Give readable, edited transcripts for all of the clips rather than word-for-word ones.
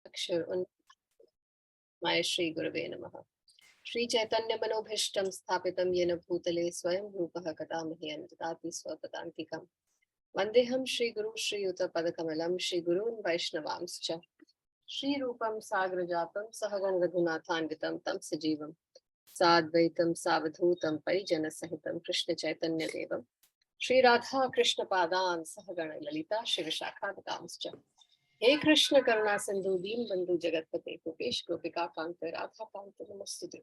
अक्षर उन्माय श्री गुरवे नमः। श्री चैतन्य मनोभीष्टं स्थापितं येन भूतले स्वयं रूपः कदा मह्यं ददाति स्वपदान्तिकं। वन्देऽहं श्रीगुरुं श्रीयुतपदकमलं श्रीगुरून् वैष्णवांश्च। श्रीरूपं साग्रजातं सहगण रघुनाथान्वितं तं सजीवं साद्वैतं सावधूतं परिजनसहितं कृष्ण चैतन्य देवं श्री राधा कृष्ण पादान् सहगण ललिता शिवशाखान्वितांश्च। हे कृष्ण करुणा सिंधु दीन बंधु जगतपते गोपेश गोपिका कांत राधा कांत नमस्तुते।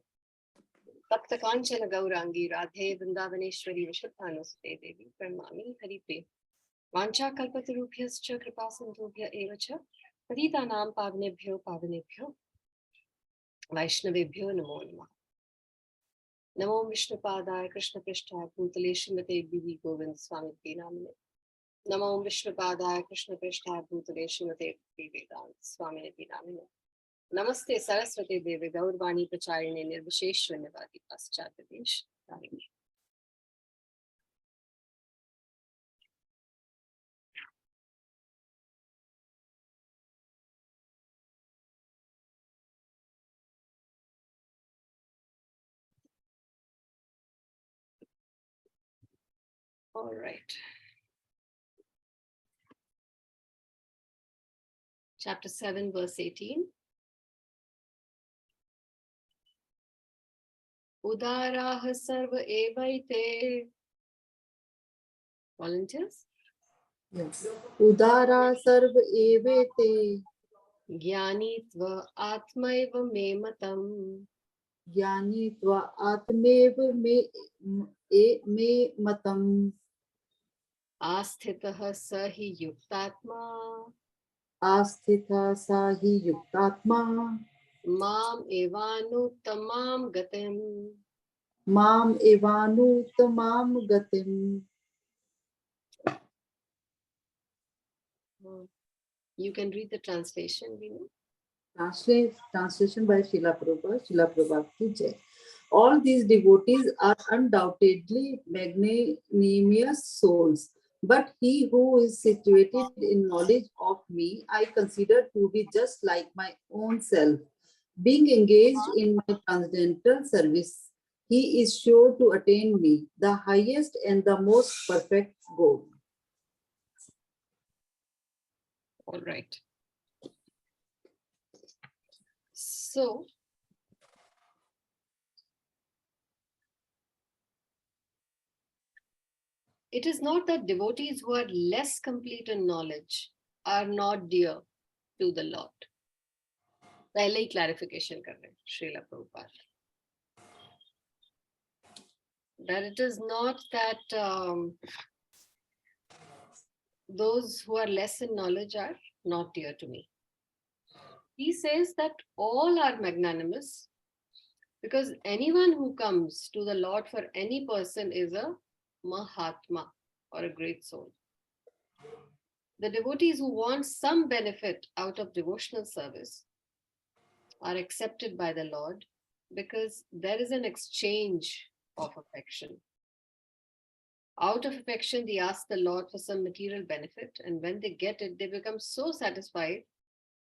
तप्त कांचन गौरांगी राधे वृंदावनेश्वरी विशुद्धानुसुते देवी प्रणमामि हरिप्रिये। वाञ्छाकल्पतरुभ्यश्च कृपा सिन्धुभ्य एव च पतितानां पावनेभ्यो वैष्णवेभ्यो नमो नमः। नमो विष्णुपादाय कृष्णपृष्ठाय भूतले श्रीमते बीवी गोविंद स्वामी नामिने। नमो विष्णुपादाय कृष्णपृष्ठाय भूतले श्रीमते वेदांत स्वामिने नामिने। नमस्ते सरस्वती देवी गौरवाणी प्रचारिणे निर्विशेष शून्यवादी पाश्चात्य देश Tarini. All right. Chapter 7, verse 18. Udaraha sarva evaite. Volunteers? Yes. Udara sarva evete. Gyani tva atmaiva me matam. Gyani tva atmeva me matam. Asthitah sahi yuktatma. Asthita sahi yuktatma. Mam evanu tamam gatim. Mam evanu tamam gatim. You can read the translation, Vinu. Translation by Srila Prabhupada. Srila Prabhupada ki jai. All these devotees are undoubtedly magnanimous souls, but he who is situated in knowledge of me, I consider to be just like my own self. Being engaged in my transcendental service, he is sure to attain me, the highest and the most perfect goal. All right. So, it is not that devotees who are less complete in knowledge are not dear to the Lord. पहले ही clarification कर रहे हैं Srila Prabhupada. That it is not that those who are less in knowledge are not dear to me. He says that all are magnanimous because anyone who comes to the Lord for any person is a Mahatma or a great soul. The devotees who want some benefit out of devotional service are accepted by the Lord because there is an exchange of affection. Out of affection, they ask the Lord for some material benefit, and when they get it, they become so satisfied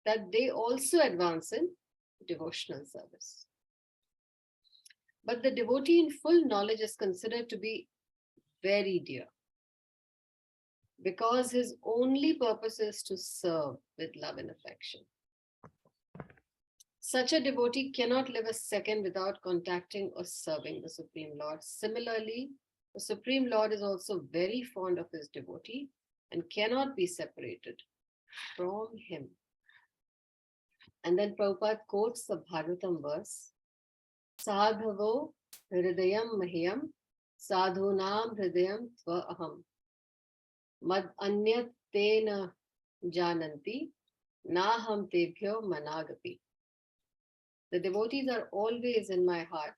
that they also advance in devotional service. But the devotee in full knowledge is considered to be very dear because his only purpose is to serve with love and affection. Such a devotee cannot live a second without contacting or serving the Supreme Lord. Similarly, the Supreme Lord is also very fond of his devotee and cannot be separated from him. And then Prabhupada quotes the Bhagavatam verse, Sadhavo hridayam mahyam sadhunam hridayam tva aham mad anyat tena jananti naham tebhyo managapi. The devotees are always in my heart,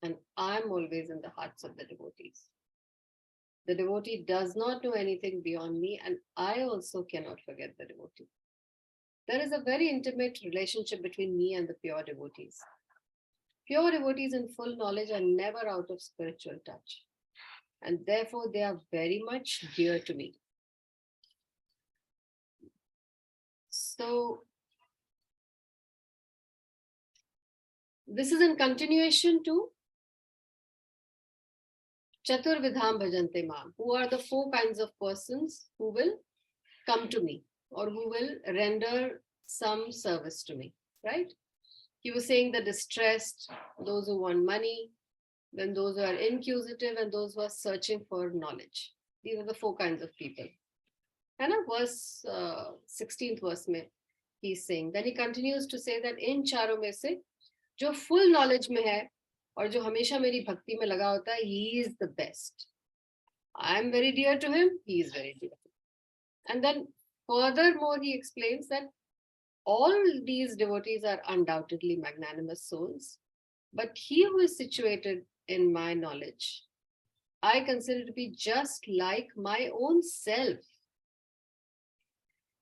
and I'm always in the hearts of the devotees. The devotee does not know anything beyond me, and I also cannot forget the devotee. There is a very intimate relationship between me and the pure devotees. Pure devotees in full knowledge are never out of spiritual touch, and therefore they are very much dear to me. So, This is in continuation to Chatur Vidham Bhajante Mam, who are the 4 kinds of persons who will come to me or who will render some service to me, right? He was saying the distressed, those who want money, then those who are inquisitive, and those who are searching for knowledge. These are the 4 kinds of people. And verse 16th verse mein, he's saying, then he continues to say that in चारों में से जो full knowledge में है और जो हमेशा मेरी भक्ति में लगा होता है, he is the best. I am very dear to him, he is very dear. And then furthermore, he explains that all these devotees are undoubtedly magnanimous souls, but he who is situated in my knowledge, I consider to be just like my own self.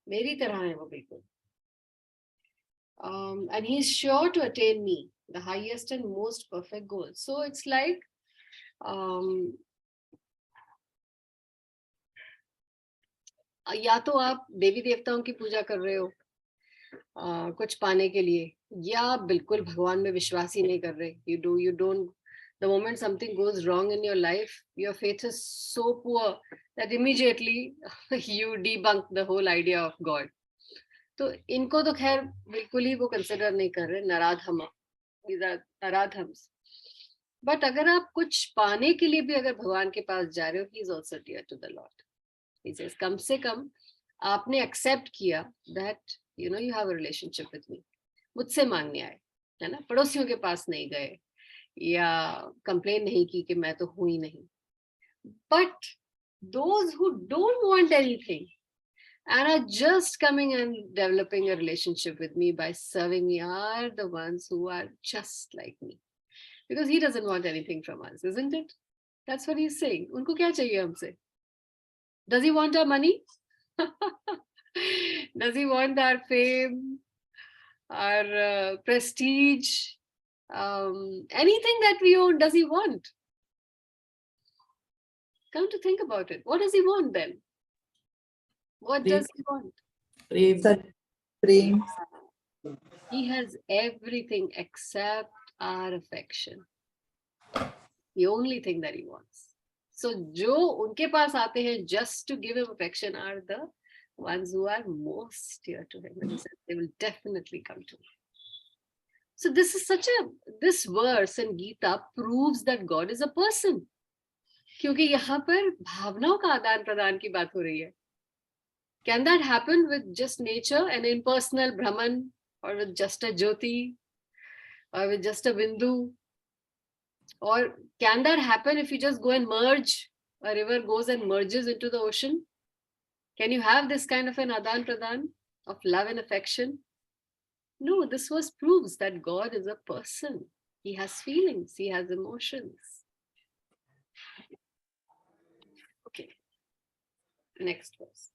मेरी तरह है वो बिल्कुल. And he's sure to attain me, the highest and most perfect goal. So it's like या तो आप देवी देवताओं की पूजा कर रहे हो कुछ पाने के लिए, या आप बिल्कुल भगवान में विश्वास ही नहीं कर रहे. You don't. The moment something goes wrong in your life, your faith is so poor that immediately you debunk the whole idea of God. तो इनको तो खैर बिल्कुल ही वो कंसिडर नहीं कर रहे, नराधम्स. बट अगर आप कुछ पाने के लिए भी अगर भगवान के पास जा रहे हो, he is also dear to the Lord. He says, कम से कम आपने एक्सेप्ट किया that you have a relationship with me. मुझसे मांगने आए, है ना, पड़ोसियों के पास नहीं गए या कंप्लेन नहीं की कि मैं तो हूं ही नहीं. But those who don't want anything and are just coming and developing a relationship with me by serving me are the ones who are just like me. Because he doesn't want anything from us, isn't it? That's what he's saying. उनको क्या चाहिए हमसे? Does he want our money? Does he want our fame, our prestige, anything that we own? Does he want? Come to think about it. What does he want then? What does he want? Prem. He has everything except our affection. The only thing that he wants. So जो उनके पास आते हैं just to give him affection are the ones who are most dear to him. And he says they will definitely come to him. So this verse in Gita proves that God is a person. क्योंकि यहाँ पर भावनाओं का आदान प्रदान की बात हो रही है. Can that happen with just nature, an impersonal Brahman, or with just a Jyoti, or with just a Bindu? Or can that happen if you just go and merge? A river goes and merges into the ocean? Can you have this kind of an adan pradan of love and affection? No, this verse proves that God is a person. He has feelings, he has emotions. Okay, next verse.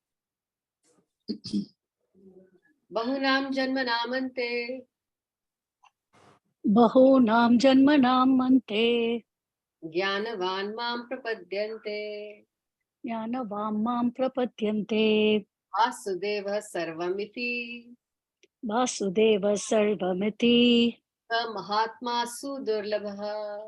Bahunam janmanamante. Bahunam janmanam mante. Jnanavan mam prapadyante. Jnanavam mam prapadyante. Vasudeva sarvamiti. Vasudeva sarvamiti. Sa mahatma sudurlabha.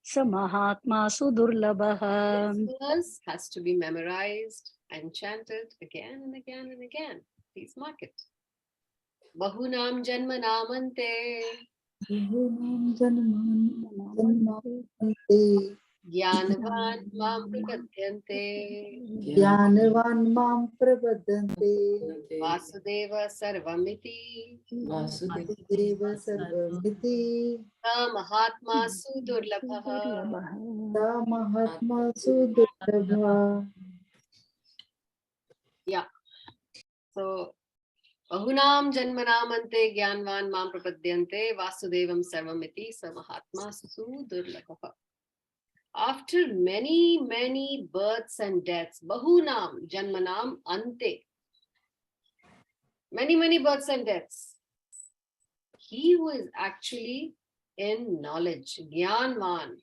Sa mahatma sudurlabha. This verse has to be memorized and chanted again and again and again. Please mark it. Bahunam janmanamante. Jnanavan mam prapadyante. Jnanavan mam prapadyante. Vasudeva sarvamiti. Vasudeva sarvamiti. Sa mahatma sudurlabha. Sa mahatma sudurlabha. Yeah. So Bahunam janmanamante jnanvan mam prapadyante vasudevam sarvamiti sa mahatma sudurlabha. After many, many births and deaths, bahunam janmanam ante. Many, many births and deaths. He who is actually in knowledge, jnanvan,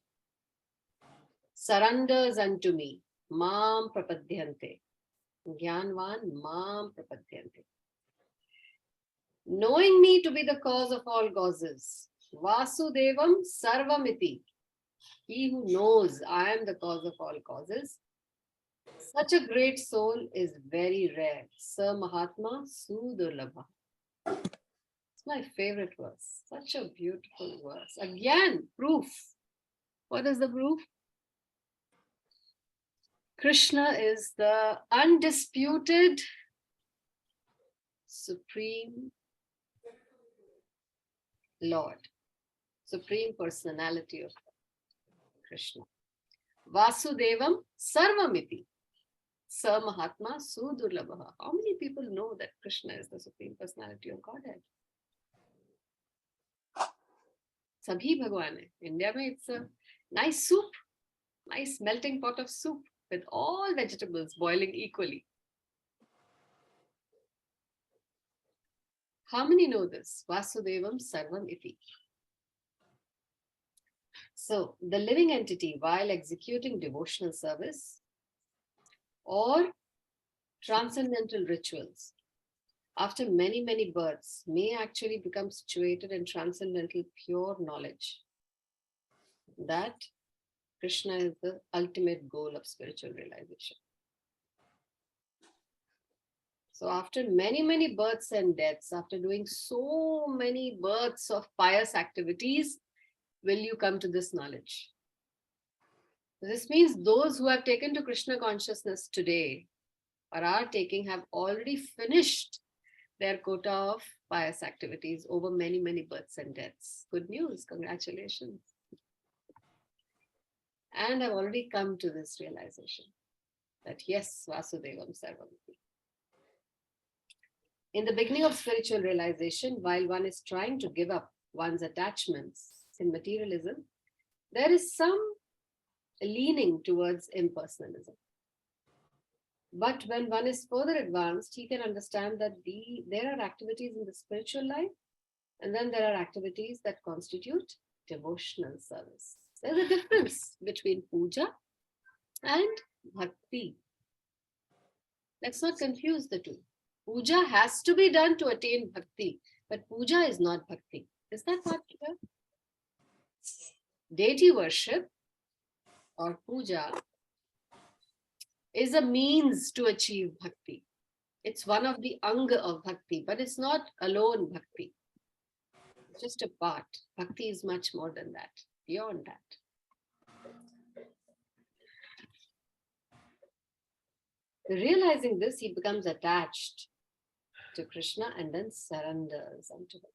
surrenders unto me, mam prapadyante. Jnanvan mam prapadyante. Knowing me to be the cause of all causes, Vasudevam Sarvamiti. He who knows I am the cause of all causes. Such a great soul is very rare. Sa Mahatma Sudurlabha. It's my favorite verse. Such a beautiful verse. Again, proof. What is the proof? Krishna is the undisputed Supreme Lord, Supreme Personality of Krishna. Vasudevam Sarvamiti. Sa Mahatma Sudurlabha. How many people know that Krishna is the Supreme Personality of Godhead? Sabhi Bhagwan hai. India mein it's a nice soup, nice melting pot of soup with all vegetables boiling equally. How many know this? Vasudevam Sarvam Iti. So, the living entity, while executing devotional service or transcendental rituals, after many, many births, may actually become situated in transcendental pure knowledge that Krishna is the ultimate goal of spiritual realization. So after many, many births and deaths, after doing so many births of pious activities, will you come to this knowledge? This means those who have taken to Krishna consciousness today or are taking have already finished their quota of pious activities over many, many births and deaths. Good news, congratulations. And I've already come to this realization that yes, Vasudevam Sarvamiti. In the beginning of spiritual realization, while one is trying to give up one's attachments in materialism, there is some leaning towards impersonalism. But when one is further advanced, he can understand that there are activities in the spiritual life, and then there are activities that constitute devotional service. There's a difference between puja and bhakti. Let's not confuse the two. Puja has to be done to attain bhakti, but puja is not bhakti. Is that not clear? Deity worship or puja is a means to achieve bhakti. It's one of the anga of bhakti, but it's not alone bhakti. It's just a part. Bhakti is much more than that, beyond that. Realizing this, he becomes attached to Krishna and then surrenders unto him.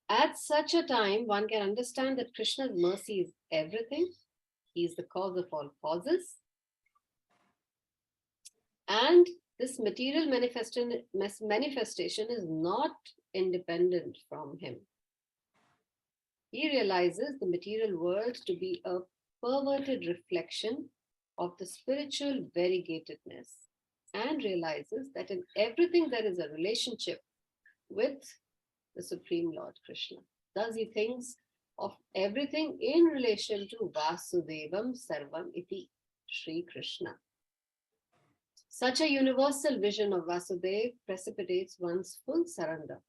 At such a time, one can understand that Krishna's mercy is everything. He is the cause of all causes. And this material manifestation is not independent from him. He realizes the material world to be a perverted reflection of the spiritual variegatedness and realizes that in everything there is a relationship with the Supreme Lord Krishna. Thus he thinks of everything in relation to Vasudevam Sarvam Iti, Sri Krishna. Such a universal vision of Vasudev precipitates one's full surrender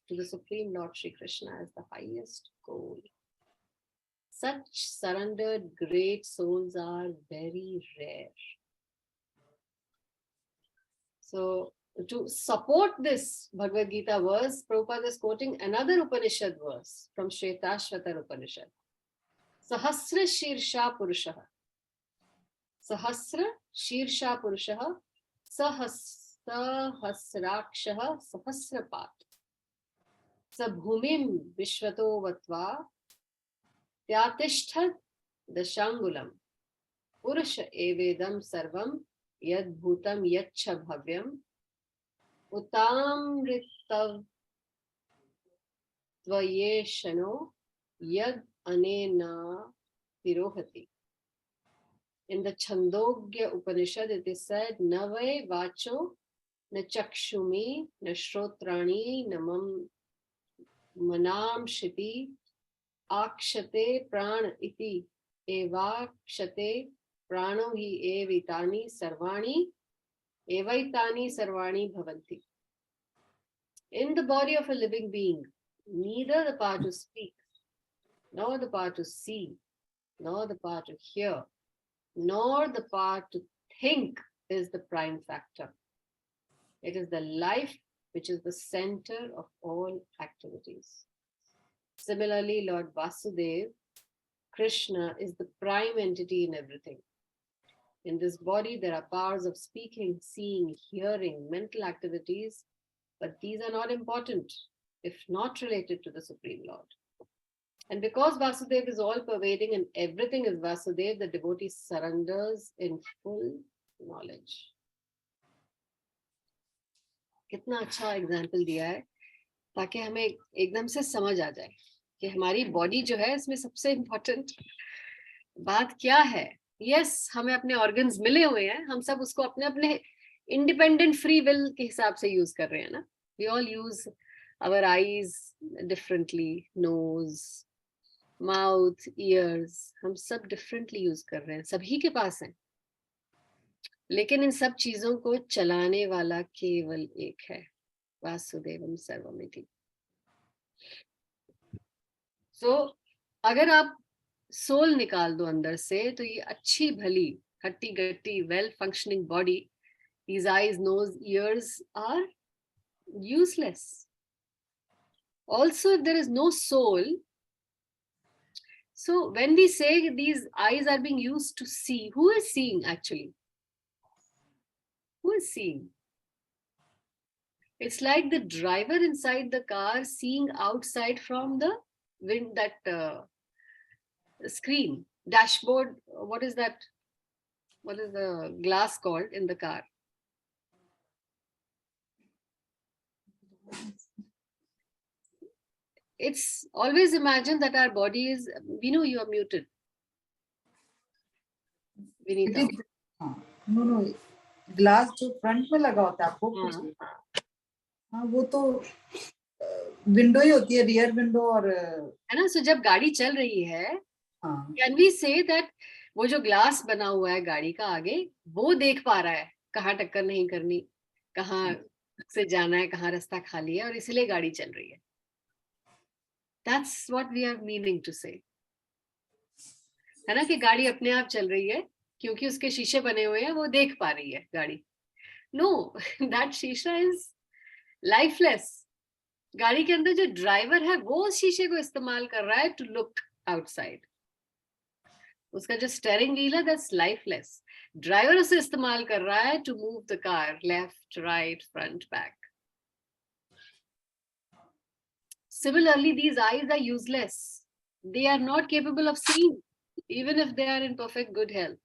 to the Supreme Lord Sri Krishna as the highest goal. Such surrendered great souls are very rare. So, to support this Bhagavad Gita verse, Prabhupada is quoting another Upanishad verse from Shvetashvatar Upanishad. Sahasra Shirsha Purushaha. Sahasra Shirsha Purushaha. Sahasrakshaha Sahasrapat. Sabhumim Vishwato Vatva. Tyatishthad Dashangulam. Purusha Evedam Sarvam Yad Bhutam Yaccha Bhavyam. Utamritav Tvayeshano Yad Anena Tirohati. In the Chandogya Upanishad, it is said, Nave Vacho Na Chakshumi Na Shrotrani Namam Manam Shiti Akshate Pran Iti Evakshate Prano Hi Evitani Sarvani Evaitani Sarvani Bhavanti. In the body of a living being, neither the power to speak, nor the power to see, nor the power to hear, nor the power to think is the prime factor. It is the life which is the center of all activities. Similarly, Lord Vasudev, Krishna, is the prime entity in everything. In this body, there are powers of speaking, seeing, hearing, mental activities, but these are not important if not related to the Supreme Lord. And because Vasudev is all pervading and everything is Vasudev, the devotee surrenders in full knowledge. कितना अच्छा example दिया है ताकि हमें एकदम से समझ आ जाए कि हमारी बॉडी जो है इसमें सबसे इम्पोर्टेंट बात क्या है. यस, हमें अपने ऑर्गन्स मिले हुए हैं, हम सब उसको अपने अपने इंडिपेंडेंट फ्री विल के हिसाब से यूज कर रहे हैं ना. We all use our eyes differently, nose, mouth, ears, हम सब डिफरेंटली यूज कर रहे हैं, सभी के पास है. लेकिन इन सब चीजों को चलाने वाला केवल एक है, वासुदेवम सर्वमिति. सो अगर आप सोल निकाल दो अंदर से तो ये अच्छी भली हट्टी गट्टी well functioning body, these eyes, nose, ears are useless. Also, if there is no soul, so when we say these eyes are being used to see, who is seeing actually? Who is seeing? It's like the driver inside the car seeing outside from the wind, that screen, dashboard. What is that? What is the glass called in the car? It's always imagined that our body is, we know you are muted. Vinita. No, glass जो front में लगा होता है आपको कुछ, हाँ वो तो विंडो ही होती है, रियर विंडो और है ना. सो जब गाड़ी चल रही है, कैन वी से दैट वो जो ग्लास बना हुआ है गाड़ी का आगे, वो देख पा रहा है कहाँ टक्कर नहीं करनी, कहाँ से जाना है, कहाँ रास्ता खाली है, और इसलिए गाड़ी चल रही है. That's what we are meaning to say, है ना, कि गाड़ी अपने आप चल रही है क्योंकि उसके शीशे बने हुए हैं, वो देख पा रही है गाड़ी. नो, दैट शीशा इज लाइफलेस. गाड़ी के अंदर जो ड्राइवर है वो उस शीशे को इस्तेमाल कर रहा है टू लुक आउटसाइड. उसका जो स्टीयरिंग व्हील है दैट्स लाइफलेस. ड्राइवर उसे इस्तेमाल कर रहा है to move the car left, right, front, back. Similarly, these eyes are useless. They are not capable of seeing, even if they are in perfect good health.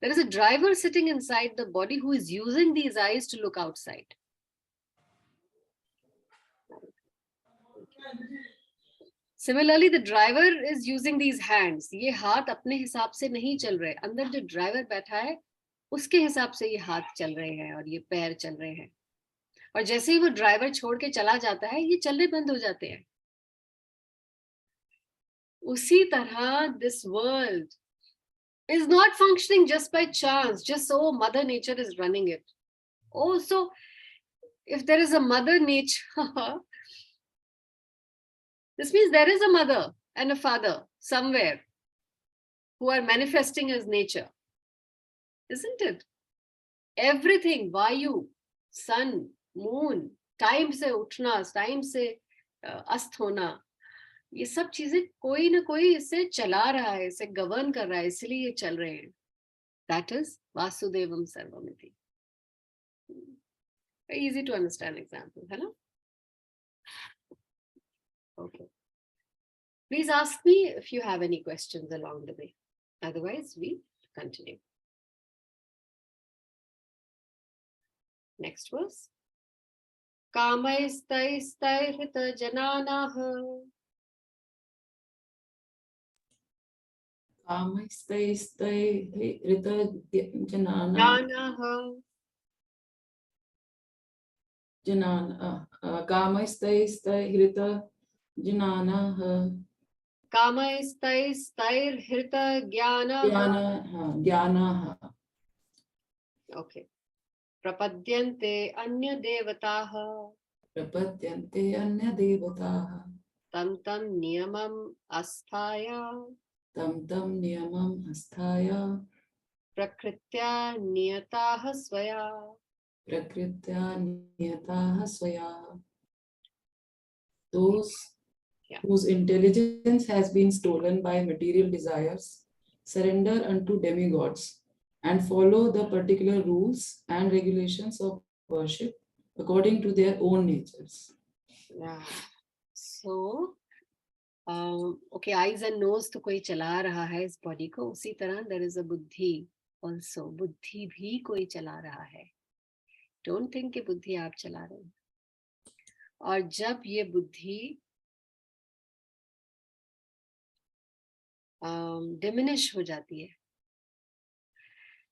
There is a driver sitting inside the body who is using these eyes to look outside. Similarly, the driver is using these hands. ये हाथ अपने हिसाब से नहीं चल रहे. अंदर जो ड्राइवर बैठा है उसके हिसाब से ये हाथ चल रहे हैं और ये पैर चल रहे हैं. और जैसे ही वो ड्राइवर छोड़ के चला जाता है ये चलने बंद हो जाते हैं. उसी तरह this world is not functioning just by chance, just so Mother Nature is running it. Oh, so if there is a Mother Nature, this means there is a mother and a father somewhere who are manifesting as nature, isn't it? Everything, Vayu, sun, moon, time से उठना, time से अस्त होना, ये सब चीजें कोई ना कोई इसे चला रहा है, इसे गवर्न कर रहा है, इसलिए ये चल रहे हैं. That is Vasudevam Sarvamiti. Very easy to understand example, है ना? Okay. Please ask me if you have any questions along the way. Otherwise, we continue. Next verse. Kamaistaistairhita jananaha. कामैस्तैस्तैर्हृतजनानाः कामैस्तैस्तैर्हृतजनानाः Kamaistaistairhita jnanaha. Okay. Prapadyante anya devataha. प्रपद्यन्ते अन्यदेवताः tam tam niyamam asthaya tam tam niyamam asthaya prakritya niyataha swaya. prakritya niyataha swaya. Those Yeah. whose intelligence has been stolen by material desires surrender unto demigods and follow the particular rules and regulations of worship according to their own natures. Yeah. So okay, eyes and nose तो कोई चला रहा है इस body को, उसी तरह there is a बुद्धि also, बुद्धि भी कोई चला रहा है. Don't think कि बुद्धि आप चला रहे हैं. और जब ये बुद्धि diminish हो जाती है,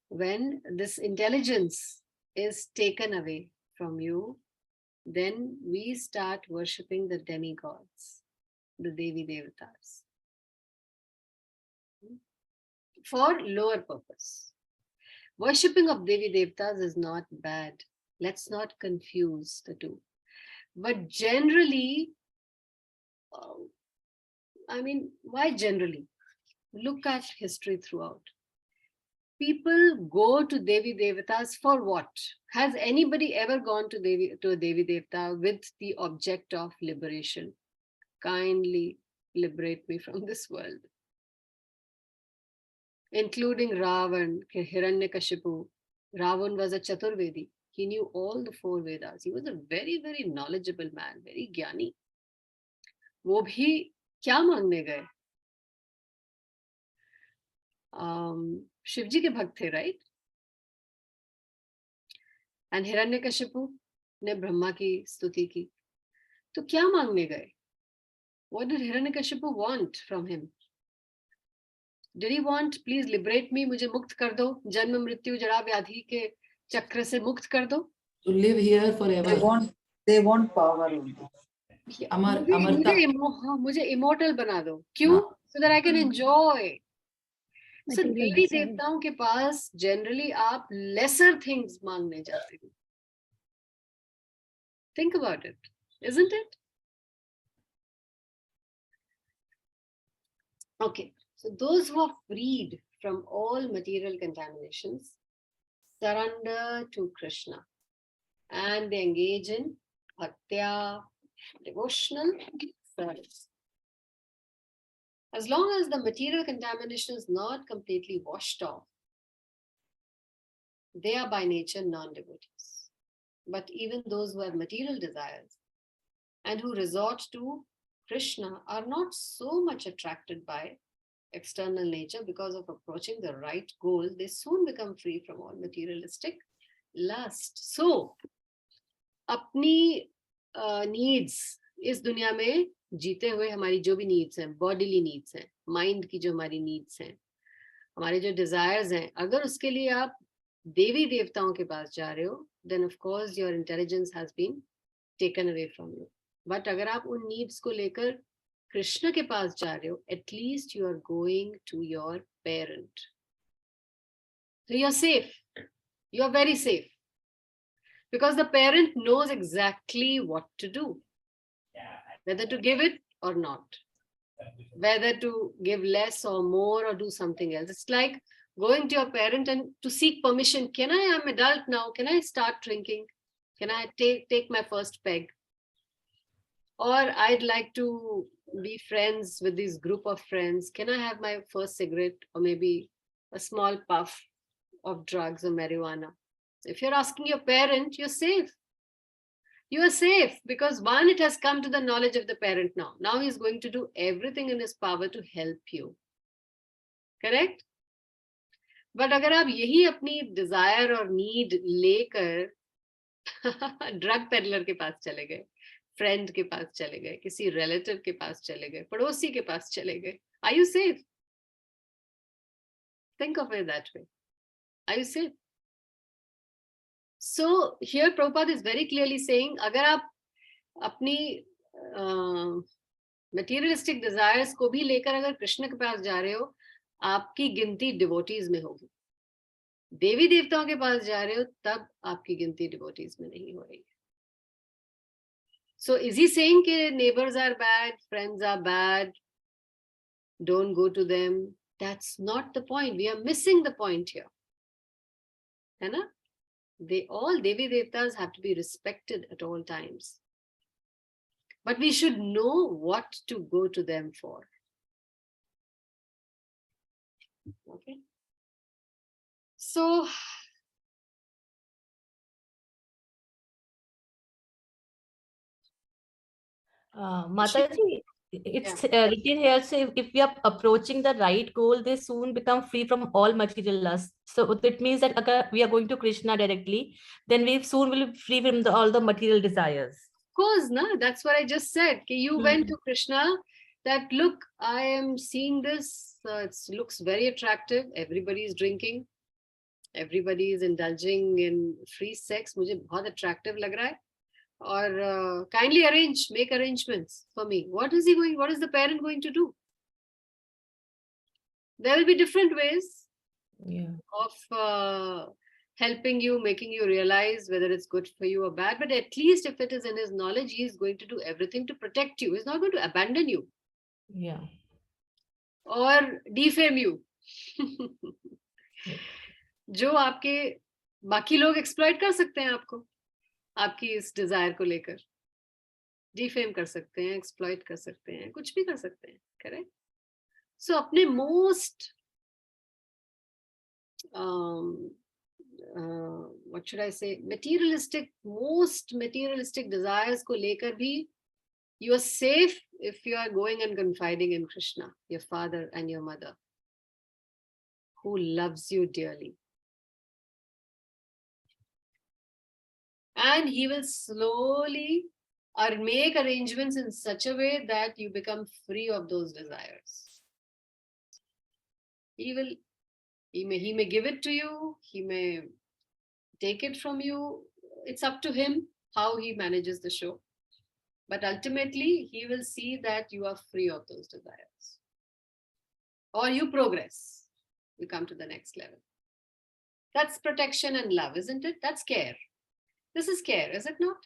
when this intelligence is taken away from you, then we start worshipping the demigods, the Devi Devatas, for lower purpose. Worshipping of Devi Devatas is not bad. Let's not confuse the two. But generally, I mean, why generally? Look at history throughout. People go to Devi Devatas for what? Has anybody ever gone to a Devi Devata with the object of liberation? Kindly liberate me from this world. Including Ravan, Hiranyakashipu. Ravan was a Chaturvedi. He knew all the 4 Vedas. He was a very, very knowledgeable man, very ज्ञानी. वो भी क्या मांगने गए? शिव जी के भक्त थे, right? And Hiranyakashipu ने ब्रह्मा की स्तुति की. तो क्या मांगने गए? What did Hiranyakashipu want from him? Did he want, please liberate me, मुझे मुक्त कर दो, जन्म मृत्यु जरा व्याधि के चक्र से मुक्त कर दो? To live here forever. They want power only. मुझे immortal बना दो. क्यों? So that I can enjoy. So देवी देवताओं के पास generally आप lesser things मांगने जाते हो. Think about it, isn't it? Okay, so those who are freed from all material contaminations surrender to Krishna and they engage in bhaktya, devotional service. As long as the material contamination is not completely washed off, they are by nature non-devotees. But even those who have material desires and who resort to Krishna are not so much attracted by external nature because of approaching the right goal, they soon become free from all materialistic lust. So, अपनी needs इस दुनिया में जीते हुए हमारी जो भी needs हैं, bodily needs हैं, mind की जो हमारी needs हैं, हमारे जो desires हैं, अगर उसके लिए आप देवी देवताओं के पास जा रहे हो, then of course your intelligence has been taken away from you. But अगर आप उन needs को लेकर कृष्ण के पास जा रहे हो, at least you are going to your parent. So you're safe. You are very safe. Because the parent knows exactly what to do. Whether to give it or not. Whether to give less or more or do something else. It's like going to your parent and to seek permission. Can I, I'm adult now, can I start drinking? Can I take my first peg? Or I'd like to be friends with this group of friends. Can I have my first cigarette or maybe a small puff of drugs or marijuana? If you're asking your parent, you're safe. You are safe because one, it has come to the knowledge of the parent now. Now he's going to do everything in his power to help you. Correct? But अगर आप यही अपनी desire और need लेकर drug peddler के पास चले गए, friend के पास चले गए, किसी relative के पास चले गए, पड़ोसी के पास चले गए, are you safe? Think of it that way. Are you safe? So here Prabhupada is very clearly saying, अगर आप अपनी materialistic desires को भी लेकर अगर कृष्ण के पास जा रहे हो, आपकी गिनती devotees में होगी. देवी देवताओं के पास जा रहे हो, तब आपकी गिनती devotees में नहीं हो रही है. So is he saying that neighbors are bad, friends are bad, don't go to them? That's not the point. We are missing the point here. Hai na? All Devi Devtas have to be respected at all times. But we should know what to go to them for. Okay. So Mataji, it's written here, so if we are approaching the right goal, they soon become free from all material lust. So it means that agar we are going to Krishna directly, then we soon will be free from all the material desires. of course, na, that's what I just said. You went to Krishna, that look, I am seeing this, it looks very attractive. Everybody is drinking, everybody is indulging in free sex. मुझे बहुत attractive लग रहा है. Or kindly make arrangements for me. What is the parent going to do? There will be different ways of helping you, making you realize whether it's good for you or bad. But at least if it is in his knowledge, he is going to do everything to protect you. He's not going to abandon you. Yeah. Or defame you. जो आपके बाकी लोग exploit कर सकते हैं आपको, आपकी इस डिजायर को लेकर डिफेम कर सकते हैं, एक्सप्लॉइट कर सकते हैं, कुछ भी कर सकते हैं. करेक्ट. सो अपने most what should I say, most materialistic desires को लेकर भी you are safe if you are going and confiding in Krishna, your father and your mother, who loves you dearly. And he will slowly make arrangements in such a way that you become free of those desires. He may give it to you, he may take it from you. It's up to him how he manages the show. But ultimately, he will see that you are free of those desires. Or you progress. You come to the next level. That's protection and love, isn't it? That's care. This is care, is it not?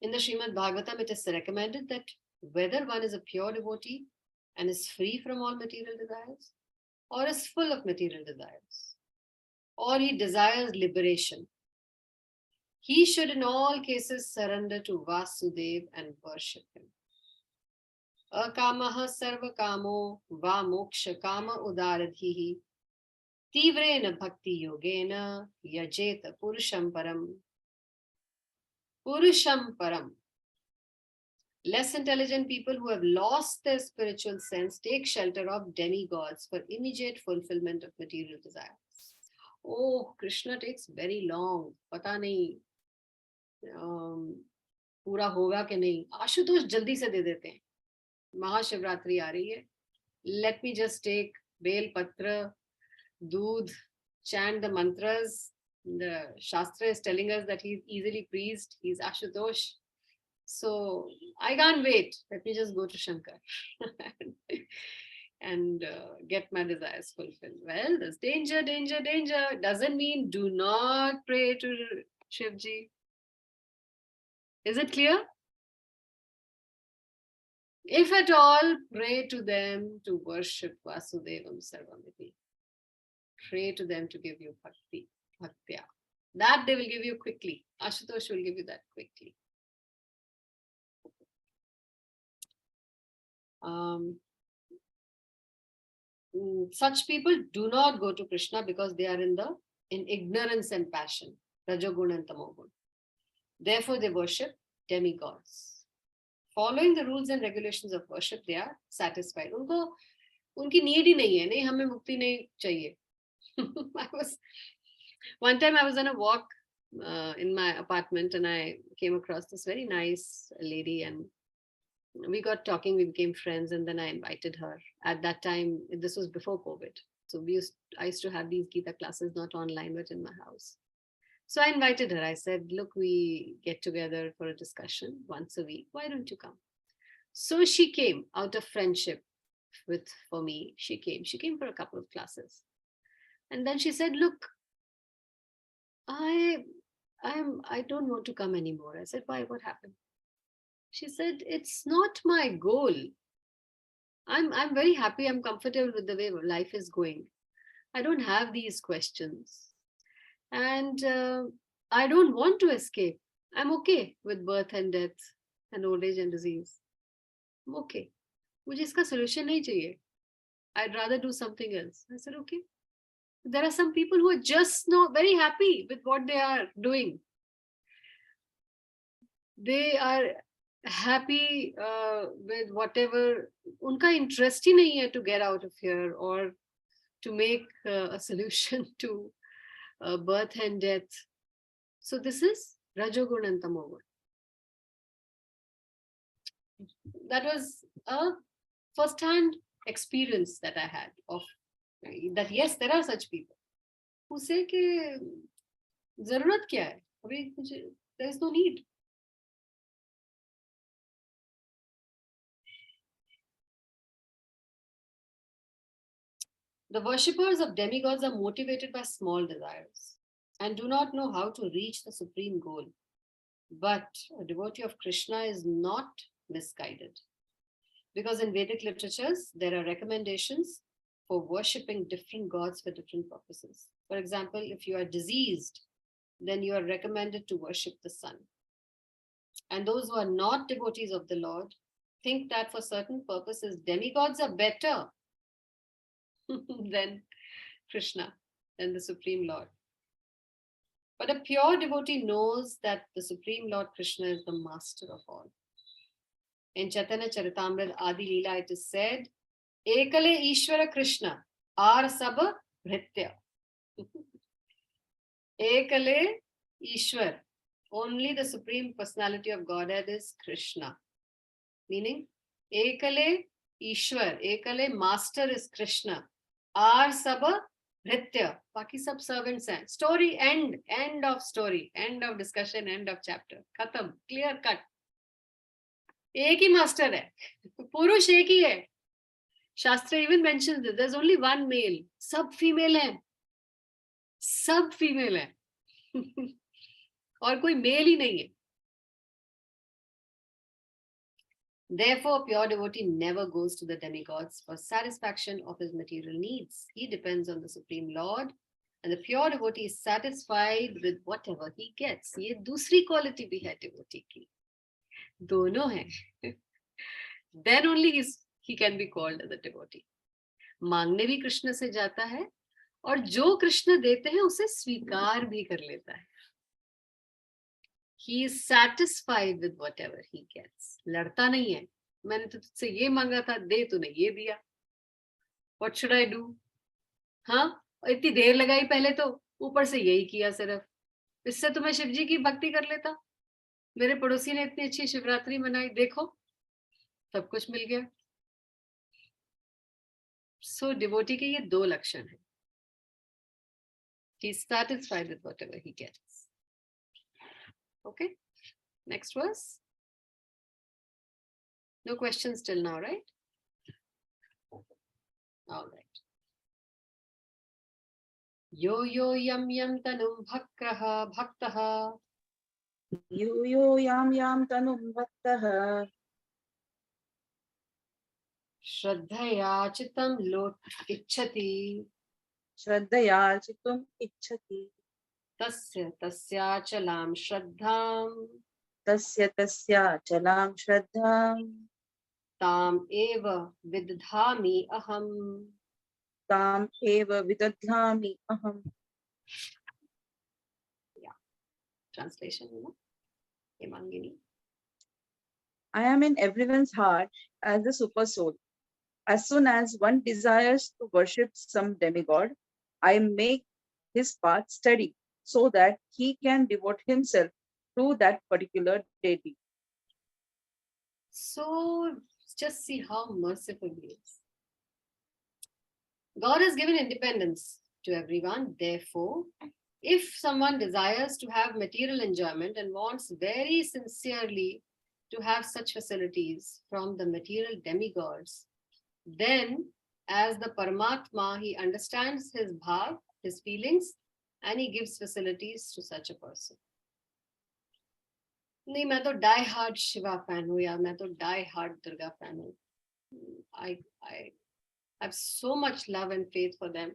In the Srimad Bhagavatam, it is recommended that whether one is a pure devotee and is free from all material desires, or is full of material desires, or he desires liberation, he should in all cases surrender to Vasudev and worship him. Akamaha sarva kamo va moksha kama udaradhihi tivrena bhakti yogena yajeta purusham param. Purusham param. Less intelligent people who have lost their spiritual sense take shelter of demigods for immediate fulfillment of material desires. Oh, Krishna takes very long. Pata nahi पूरा होगा कि नहीं. आशुतोष जल्दी से दे देते हैं. महाशिवरात्रि आ रही है. Let me just take bel patra, doodh, chant the mantras. The Shastra is telling us that he's easily pleased. He's Ashutosh. So I can't wait. Let me just go to Shankar and get my desires fulfilled. Well, there's danger, danger, danger. Doesn't mean do not pray to Shivji. Is it clear? If at all, pray to them to worship Vasudevam Sarvamiti. Pray to them to give you bhakti, bhaktya. That they will give you quickly. Ashutosh will give you that quickly. Such people do not go to Krishna because they are in ignorance and passion, Rajogun and Tamogun. Therefore, they worship demigods. Following the rules and regulations of worship, they are satisfied. उनकी need ही नहीं है. नहीं, हमें मुक्ति नहीं चाहिए. One time I was on a walk in my apartment and I came across this very nice lady and we got talking, we became friends, and then I invited her. At that time, this was before COVID. So I used to have these Gita classes, not online, but in my house. So I invited her. I said, look, we get together for a discussion once a week. Why don't you come? So she came out of friendship for me. She came for a couple of classes. And then she said, look, I I don't want to come anymore. I said, why? What happened? She said, it's not my goal. I'm very happy. I'm comfortable with the way life is going. I don't have these questions. And I don't want to escape. I'm okay with birth and death and old age and disease. I'm okay. मुझे इसका solution नहीं चाहिए. I'd rather do something else. I said, okay. There are some people who are just not very happy with what they are doing. They are happy with whatever. उनका interest ही नहीं है to get out of here or to make a solution to birth and death. So this is Rajogun and Tamogun. That was a first-hand experience that I had of that. Yes, there are such people who say कि जरूरत क्या है? अभी मुझे there is no need. The worshippers of demigods are motivated by small desires and do not know how to reach the supreme goal. But a devotee of Krishna is not misguided. Because in Vedic literatures, there are recommendations for worshipping different gods for different purposes. For example, if you are diseased, then you are recommended to worship the sun. And those who are not devotees of the Lord think that for certain purposes, demigods are better than Krishna, than the Supreme Lord. But a pure devotee knows that the Supreme Lord Krishna is the master of all. In Chaitanya Charitamrita Adi Leela, it is said, Ekale Ishvara Krishna, Ar Sab Bhritya. Ekale Ishwar, only the Supreme Personality of Godhead is Krishna. Meaning, Ekale Ishwar, Ekale Master is Krishna. Ar Sab Bhritya. Baki sab servants hain. Story end of story, end of discussion, end of chapter. Khatam, clear cut. एक ही master है, पुरुष एक ही है. शास्त्र even mentions that there's only one male. सब female है, सब female है. और कोई मेल ही नहीं है. Therefore, a pure devotee never goes to the demigods for satisfaction of his material needs. He depends on the Supreme Lord, and the pure devotee is satisfied with whatever he gets. ये दूसरी quality भी है devotee की. दोनों हैं. Then only he can be called as a devotee. मांगने भी कृष्ण से जाता है और जो कृष्ण देते हैं उसे स्वीकार भी कर लेता है. He is satisfied with whatever he gets. लड़ता नहीं है. मैंने तो तुझसे ये मांगा था, दे तूने ये दिया. What should I do? हाँ, इतनी देर लगाई पहले तो, ऊपर से यही किया सिर्फ. इससे तो मैं शिव जी की भक्ति कर लेता. मेरे पड़ोसी ने इतनी अच्छी शिवरात्रि मनाई, देखो सब कुछ मिल गया. So devotee के ये दो लक्षण हैं. He is satisfied with whatever he gets. Okay, next verse. No questions till now, right? All right. Yo yo yam yam tanum bhaktaha यो यो याम याम तनुं भक्तः श्रद्धया चित्तं lot इच्छति श्रद्धया चित्तुम् इच्छति तस्याचलां श्रद्धां तस्य तस्याचलां श्रद्धां ताम एव विदधामि अहम्. ताम् एव विदधामि अहम्. Translation, Hemangini. I am in everyone's heart as the super soul. As soon as one desires to worship some demigod, I make his path steady so that he can devote himself to that particular deity. So just see how merciful he is. God has given independence to everyone. Therefore, if someone desires to have material enjoyment and wants very sincerely to have such facilities from the material demigods, then as the Paramatma, he understands his bhav, his feelings, and he gives facilities to such a person. नहीं, मैं तो die hard Shiva fan हूँ यार, मैं तो die hard Durga fan हूँ. I have so much love and faith for them.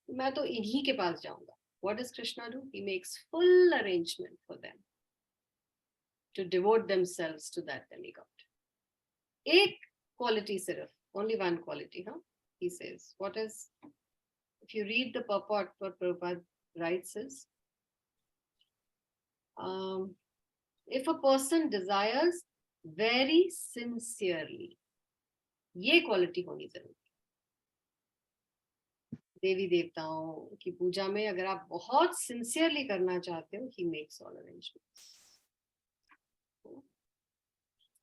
मैं तो इन्हीं के पास जाऊंगा. What does Krishna do? He makes full arrangement for them to devote themselves to that demigod. एक quality सिर्फ, only one quality, huh? He says. What is? If you read the purport, what Prabhupada writes is, if a person desires very sincerely, ये quality होनी जरूरी. देवी देवताओं की पूजा में अगर आप बहुत सिंसियरली करना चाहते हो, he makes all arrangements.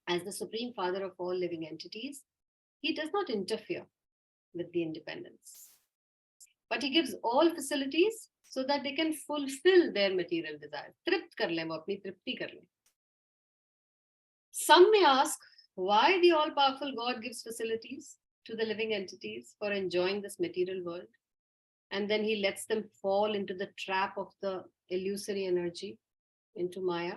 As the supreme father of all living entities, he does not interfere with the independence, but he gives all facilities so that they can fulfill their material desires. तृप्त कर लें, वो अपनी तृप्ति कर लें. Some may ask why the all-powerful God gives facilities to the living entities for enjoying this material world, and then he lets them fall into the trap of the illusory energy, into Maya.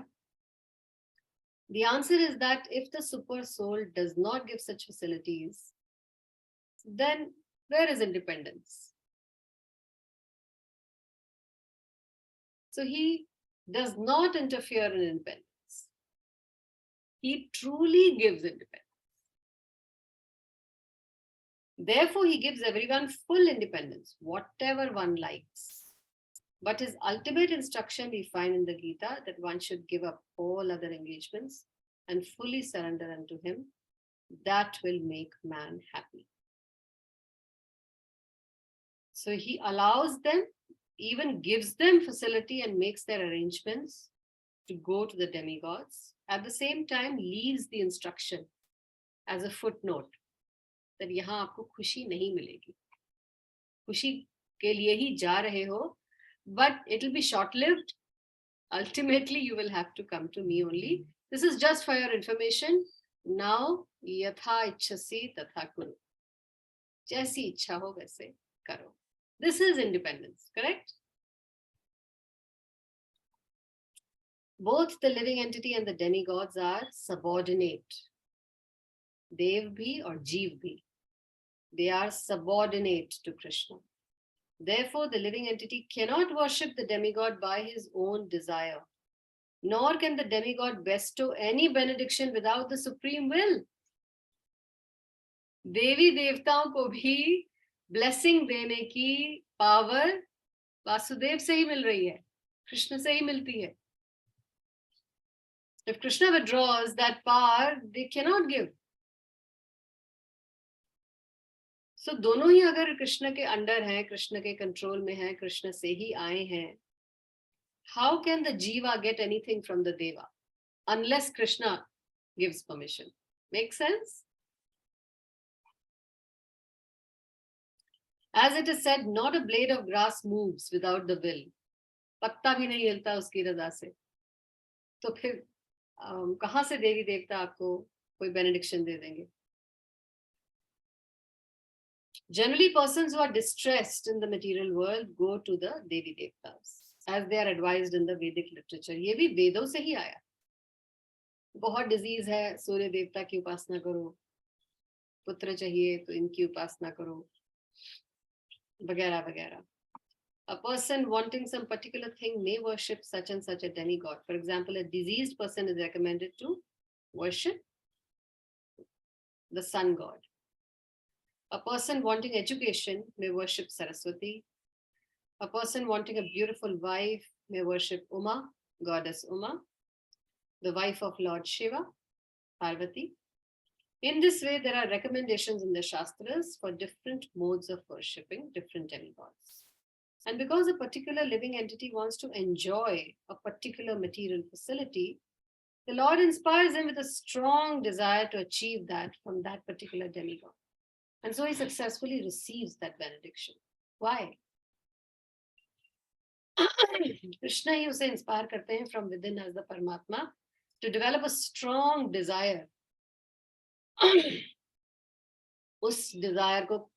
The answer is that if the super soul does not give such facilities, then where is independence? So he does not interfere in independence. He truly gives independence. Therefore, he gives everyone full independence, whatever one likes. But his ultimate instruction we find in the Gita, that one should give up all other engagements and fully surrender unto him. That will make man happy. So he allows them, even gives them facility and makes their arrangements to go to the demigods. At the same time, leaves the instruction as a footnote that यहाँ आपको खुशी नहीं मिलेगी. खुशी के लिए ही जा रहे हो, but it will be short-lived. Ultimately, you will have to come to me only. This is just for your information. Now, yatha ichhasi tatha kuru. जैसी इच्छा हो वैसे करो. This is independence, correct? Both the living entity and the demigods are subordinate. Dev bhi or Jeev bhi. They are subordinate to Krishna. Therefore, the living entity cannot worship the demigod by his own desire, nor can the demigod bestow any benediction without the supreme will. देवी देवताओं को भी blessing देने की power Vasudev से ही मिल रही है, कृष्ण से ही मिलती है. If Krishna withdraws that power, they cannot give. So दोनों ही अगर कृष्ण के अंडर हैं, कृष्ण के कंट्रोल में हैं, कृष्ण से ही आए हैं, how can the jiva get anything from the deva unless Krishna gives permission? Make sense? As it is said, not a blade of grass moves without the will. पत्ता भी नहीं हिलता उसकी रजा से. तो फिर कहाँ से देवी देवता आपको कोई बेनेडिक्शन दे देंगे? Generally, persons who are distressed in the material world go to the Devi Devtas, as they are advised in the Vedic literature. ये भी वेदों से ही आया. बहुत डिजीज है, सूर्य देवता की उपासना करो. पुत्र चाहिए तो इनकी उपासना करो, वगैरह वगैरह. A person wanting some particular thing may worship such and such a demigod. For example, a diseased person is recommended to worship the sun god. A person wanting education may worship Saraswati. A person wanting a beautiful wife may worship Uma, goddess Uma, the wife of Lord Shiva, Parvati. In this way, there are recommendations in the Shastras for different modes of worshipping different demigods. And because a particular living entity wants to enjoy a particular material facility, the Lord inspires him with a strong desire to achieve that from that particular demigod. And so he successfully receives that benediction. Why? Krishna ही उसे inspire करते हैं from within as the Paramatma to develop a strong desire. उस desire को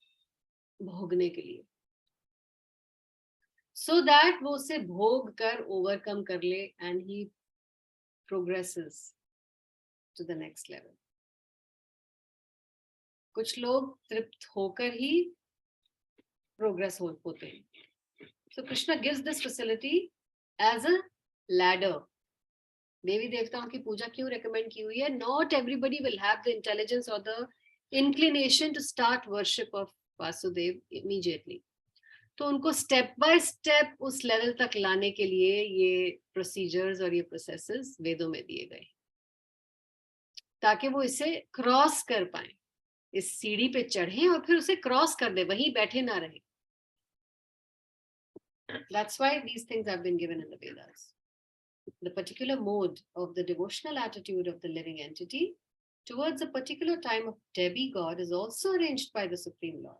भोगने के लिए. So that वो उसे भोग कर overcome कर ले and he progresses to the next level. कुछ लोग तृप्त होकर ही progress होते हैं. So Krishna gives this facility as a ladder. देवी देवताओं की पूजा क्यों recommend की हुई है? Not everybody will have the intelligence or the inclination to start worship of Vasudev immediately. तो उनको step by step उस level तक लाने के लिए ये procedures और ये processes वेदों में दिए गए, ताकि वो इसे क्रॉस कर पाए, इस सीढ़ी पे चढ़े और फिर उसे क्रॉस कर दे, वहीं बैठे ना रहे. That's why these things have been given in the Vedas. The particular mode of the devotional attitude of the living entity towards a particular time of demigod is also arranged by the Supreme Lord.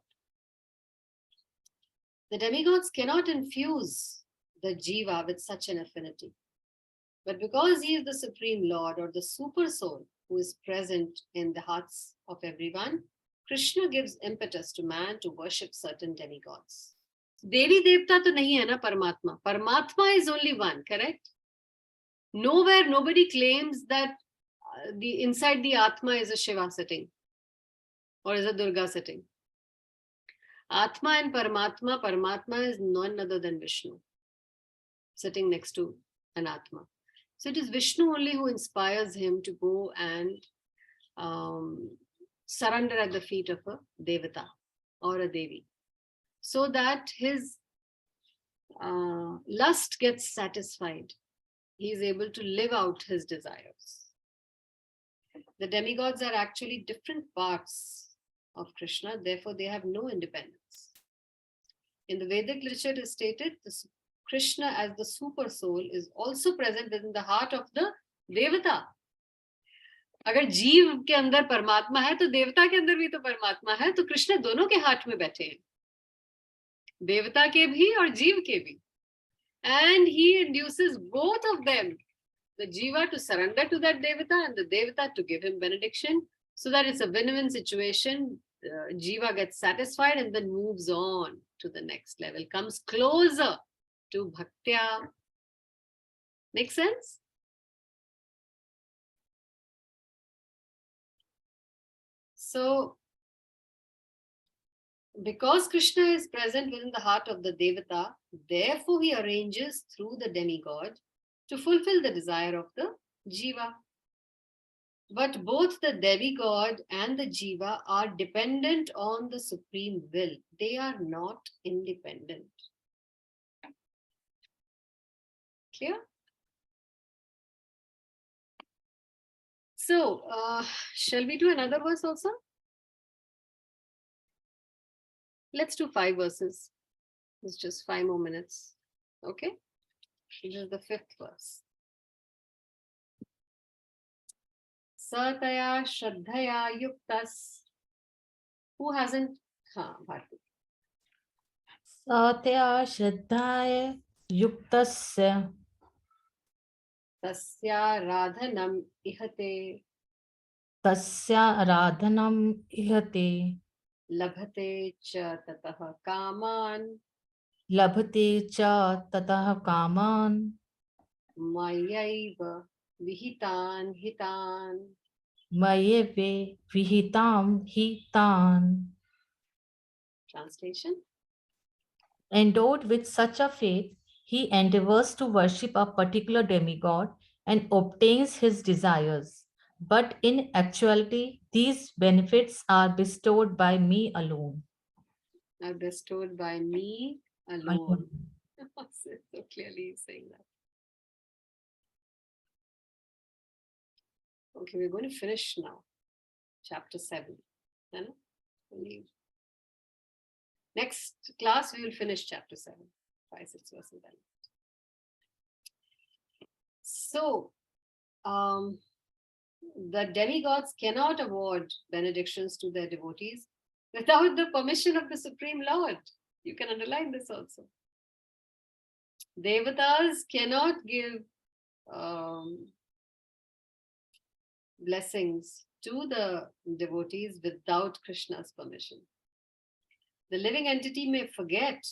The demigods cannot infuse the jiva with such an affinity. But because he is the Supreme Lord or the Super Soul who is present in the hearts of everyone, Krishna gives impetus to man to worship certain demigods. Devi Devta to nahi hai na Paramatma. Paramatma is only one, correct? Nowhere, nobody claims that the inside the Atma is a Shiva sitting or is a Durga sitting. Atma and Paramatma, Paramatma is none other than Vishnu sitting next to an Atma. So it is Vishnu only who inspires him to go and surrender at the feet of a Devata or a Devi, so that his lust gets satisfied. He is able to live out his desires. The demigods are actually different parts of Krishna, therefore they have no independence. In the Vedic literature it is stated, Krishna as the super soul is also present within the heart of the Devata. अगर जीव के अंदर परमात्मा है तो देवता के अंदर भी तो परमात्मा है, तो कृष्ण दोनों के हाथ में बैठे हैं, देवता के भी और जीव के भी. And he induces both of them, the jiva to surrender to that devata and the devata to give him benediction, so that it's a win-win situation. Jiva gets satisfied and then moves on to the next level, comes closer to bhaktya. Make sense? So, because Krishna is present within the heart of the Devata, therefore he arranges through the demigod to fulfill the desire of the Jiva. But both the demigod and the Jiva are dependent on the supreme will. They are not independent. Clear? So, shall we do another verse also? Let's do 5 verses. It's just 5 more minutes. Okay? This is the 5th verse. Sataya Shraddhaya Yuktas. Who hasn't? Bharti. Satya Shraddhaya Yuktasya Tasya Radhanam Ihate Tasya Radhanam Ihate Labhate Cha Tataha Kaman Labhate Cha Tatah Kaman Mayaiva Vihitan Hitan. Mayeve Vihitam Hitan. Translation. Endowed with such a faith, he endeavors to worship a particular demigod and obtains his desires. But in actuality, these benefits are bestowed by me alone. Are bestowed by me alone. So clearly saying that. Okay, we're going to finish now. Chapter 7. Next class, we will finish chapter 7. 5, 6 verses. So, the demigods cannot award benedictions to their devotees without the permission of the Supreme Lord. You can underline this also. Devatas cannot give blessings to the devotees without Krishna's permission. The living entity may forget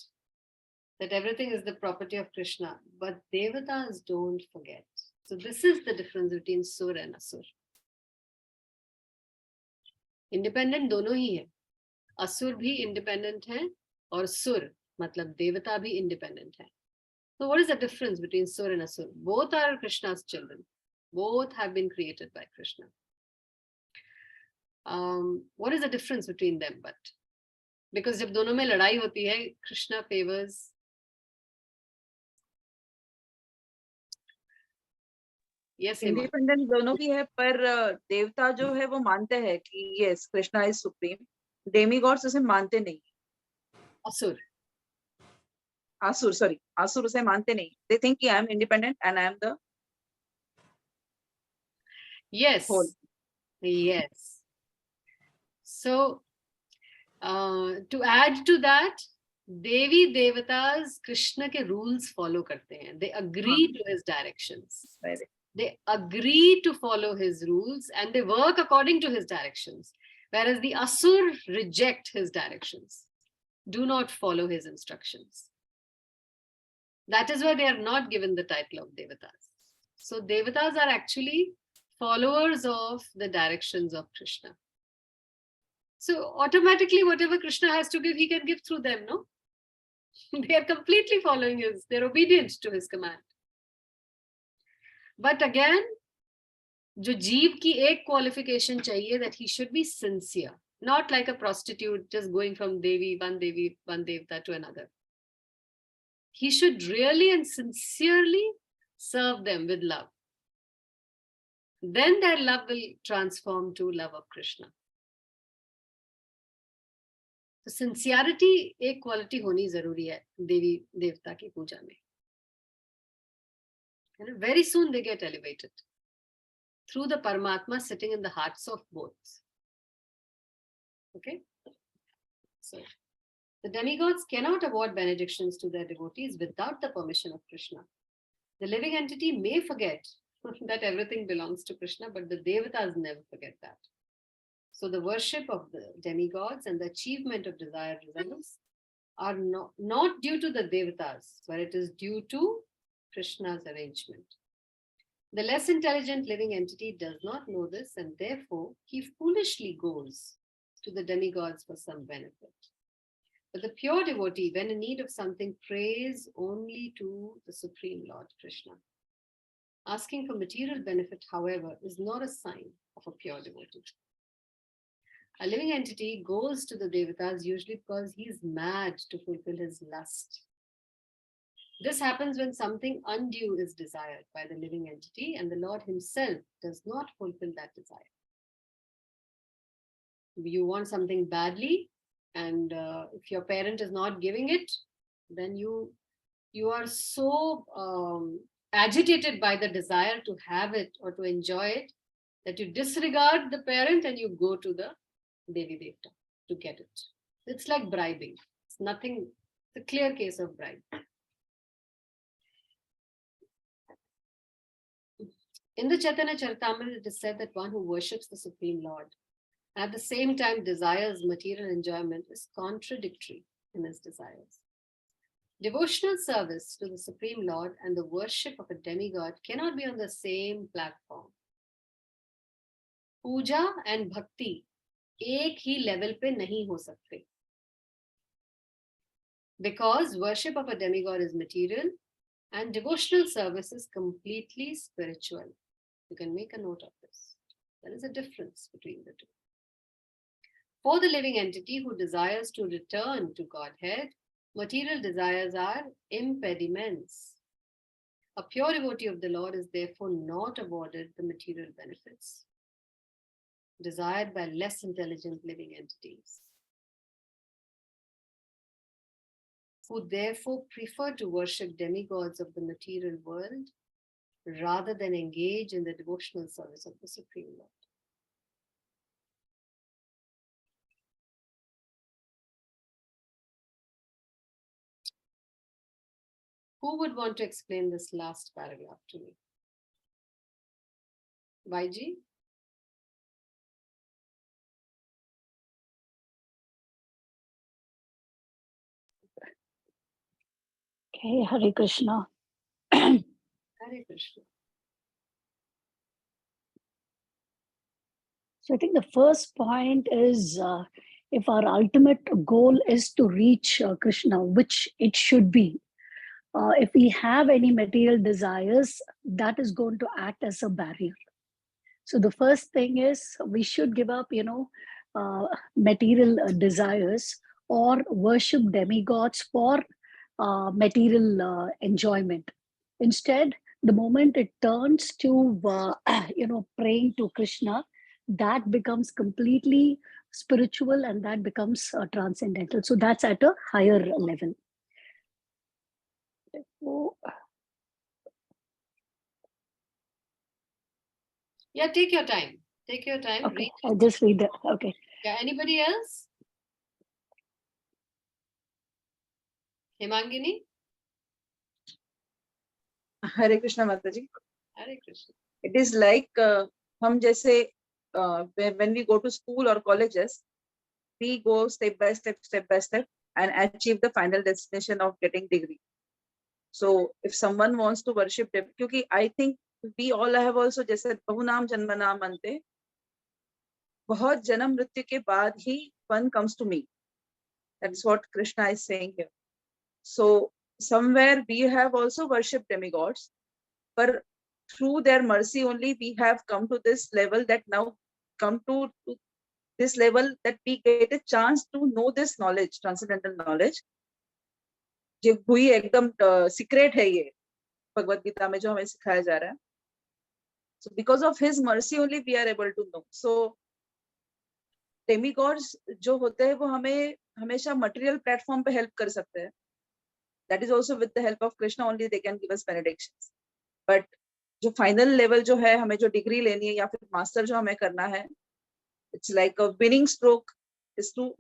that everything is the property of Krishna, but Devatas don't forget. So this is the difference between Sur and Asur. Independent दोनों ही है. Asur भी independent है और Sur मतलब देवता भी independent है. So what is the difference between Sur and Asur? Both are Krishna's children. Both have been created by Krishna. What is the difference between them? But because जब दोनों में लड़ाई होती है, Krishna favors. Yes, इंडिपेंडेंट दोनों की है, पर देवता जो है वो मानते हैं कि yes Krishna is supreme. Demigods उसे मानते नहीं. Asur. आसुर उसे मानते नहीं. दे थिंक कि I am independent and I am the Yes. Whole. Yes. So, to add to that, Devi Devatas Krishna ke rules follow karte hain. They agree to his directions. They agree to follow his rules and they work according to his directions. Whereas the Asur reject his directions, do not follow his instructions. That is why they are not given the title of Devatas. So Devatas are actually followers of the directions of Krishna. So automatically whatever Krishna has to give, he can give through them, no? They are completely following his, they're obedient to his command. But again, जो जीव की एक qualification चाहिए, that he should be sincere, not like a prostitute just going from Devi, one Devta to another. He should really and sincerely serve them with love. Then their love will transform to love of Krishna. तो sincerity एक quality होनी जरूरी है देवी देवता की पूजा में. Very soon they get elevated through the Paramatma sitting in the hearts of both. Okay, so the demigods cannot award benedictions to their devotees without the permission of Krishna. The living entity may forget that everything belongs to Krishna, but the devatas never forget that. So the worship of the demigods and the achievement of desired results are not due to the devatas, but it is due to Krishna's arrangement. The less intelligent living entity does not know this, and therefore he foolishly goes to the demigods for some benefit. But the pure devotee, when in need of something, prays only to the Supreme Lord Krishna. Asking for material benefit, however, is not a sign of a pure devotee. A living entity goes to the devatas usually because he is mad to fulfill his lust. This happens when something undue is desired by the living entity and the Lord himself does not fulfill that desire. You want something badly, and if your parent is not giving it, then you are so agitated by the desire to have it or to enjoy it that you disregard the parent and you go to the Devi Devta to get it. It's like bribing. It's nothing, it's a clear case of bribe. In the Chaitanya Charitamrita, it is said that one who worships the Supreme Lord and at the same time desires material enjoyment is contradictory in his desires. Devotional service to the Supreme Lord and the worship of a demigod cannot be on the same platform. Puja and bhakti एक ही level पे नहीं हो सकते. Because worship of a demigod is material and devotional service is completely spiritual. You can make a note of this. There is a difference between the two. For the living entity who desires to return to Godhead, material desires are impediments. A pure devotee of the Lord is therefore not awarded the material benefits desired by less intelligent living entities, who therefore prefer to worship demigods of the material world rather than engage in the devotional service of the Supreme Lord. Who would want to explain this last paragraph to me? Vaiji? Okay, Hare Krishna. Hare Krishna. So I think the first point is if our ultimate goal is to reach Krishna, which it should be, if we have any material desires, that is going to act as a barrier. So the first thing is we should give up, material desires or worship demigods for material enjoyment. Instead, the moment it turns to, praying to Krishna, that becomes completely spiritual and that becomes transcendental. So that's at a higher level. So, Yeah, take your time. Take your time. okay, Read. I'll just read that. Okay. Yeah, anybody else? Hemangini? Hare Krishna Mataji. Hare Krishna. It is like हम जैसे when we go to school or colleges, we go step by step, and achieve the final destination of getting degree. So if someone wants to worship them, क्योंकि I think we all have also जैसे बहुनाम जन्मनाम अन्ते, बहुत जन्म मृत्यु के बाद ही one comes to me. That is what Krishna is saying here. So somewhere we have also worshipped demigods, but through their mercy only we have come to this level, that now come to this level that we get a chance to know this knowledge, transcendental knowledge. जो हुई एकदम secret है ये भगवद गीता में जो हमें सिखाया जा रहा है. So because of his mercy only we are able to know. So demigods जो होते हैं वो हमें हमेशा material platform पे help कर सकते हैं. That is also with the help of Krishna only they can give us benedictions. But जो final level जो है, हमें जो degree लेनी है या फिर master जो हमें करना है, it's like a winning stroke is to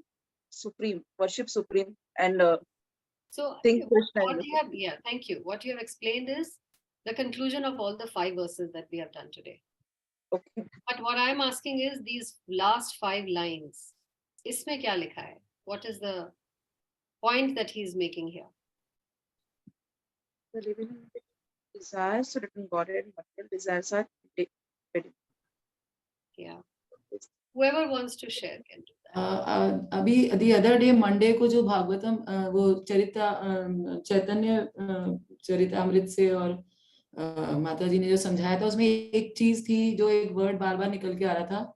supreme, worship supreme, and So think Krishna. what you have, yeah, thank you. What you have explained is the conclusion of all the 5 verses that we have done today. Okay. But what I'm asking is these last 5 lines. Isme kya likha hai? What is the point that he's making here? The living desires written God and material desires are Yeah. Whoever wants to share can do that. अभी the other day Monday को जो भागवतम वो चैतन्य चरितामृत से और माता जी ने जो समझाया था, उसमें एक चीज थी जो एक वर्ड बार बार निकल के आ रहा था,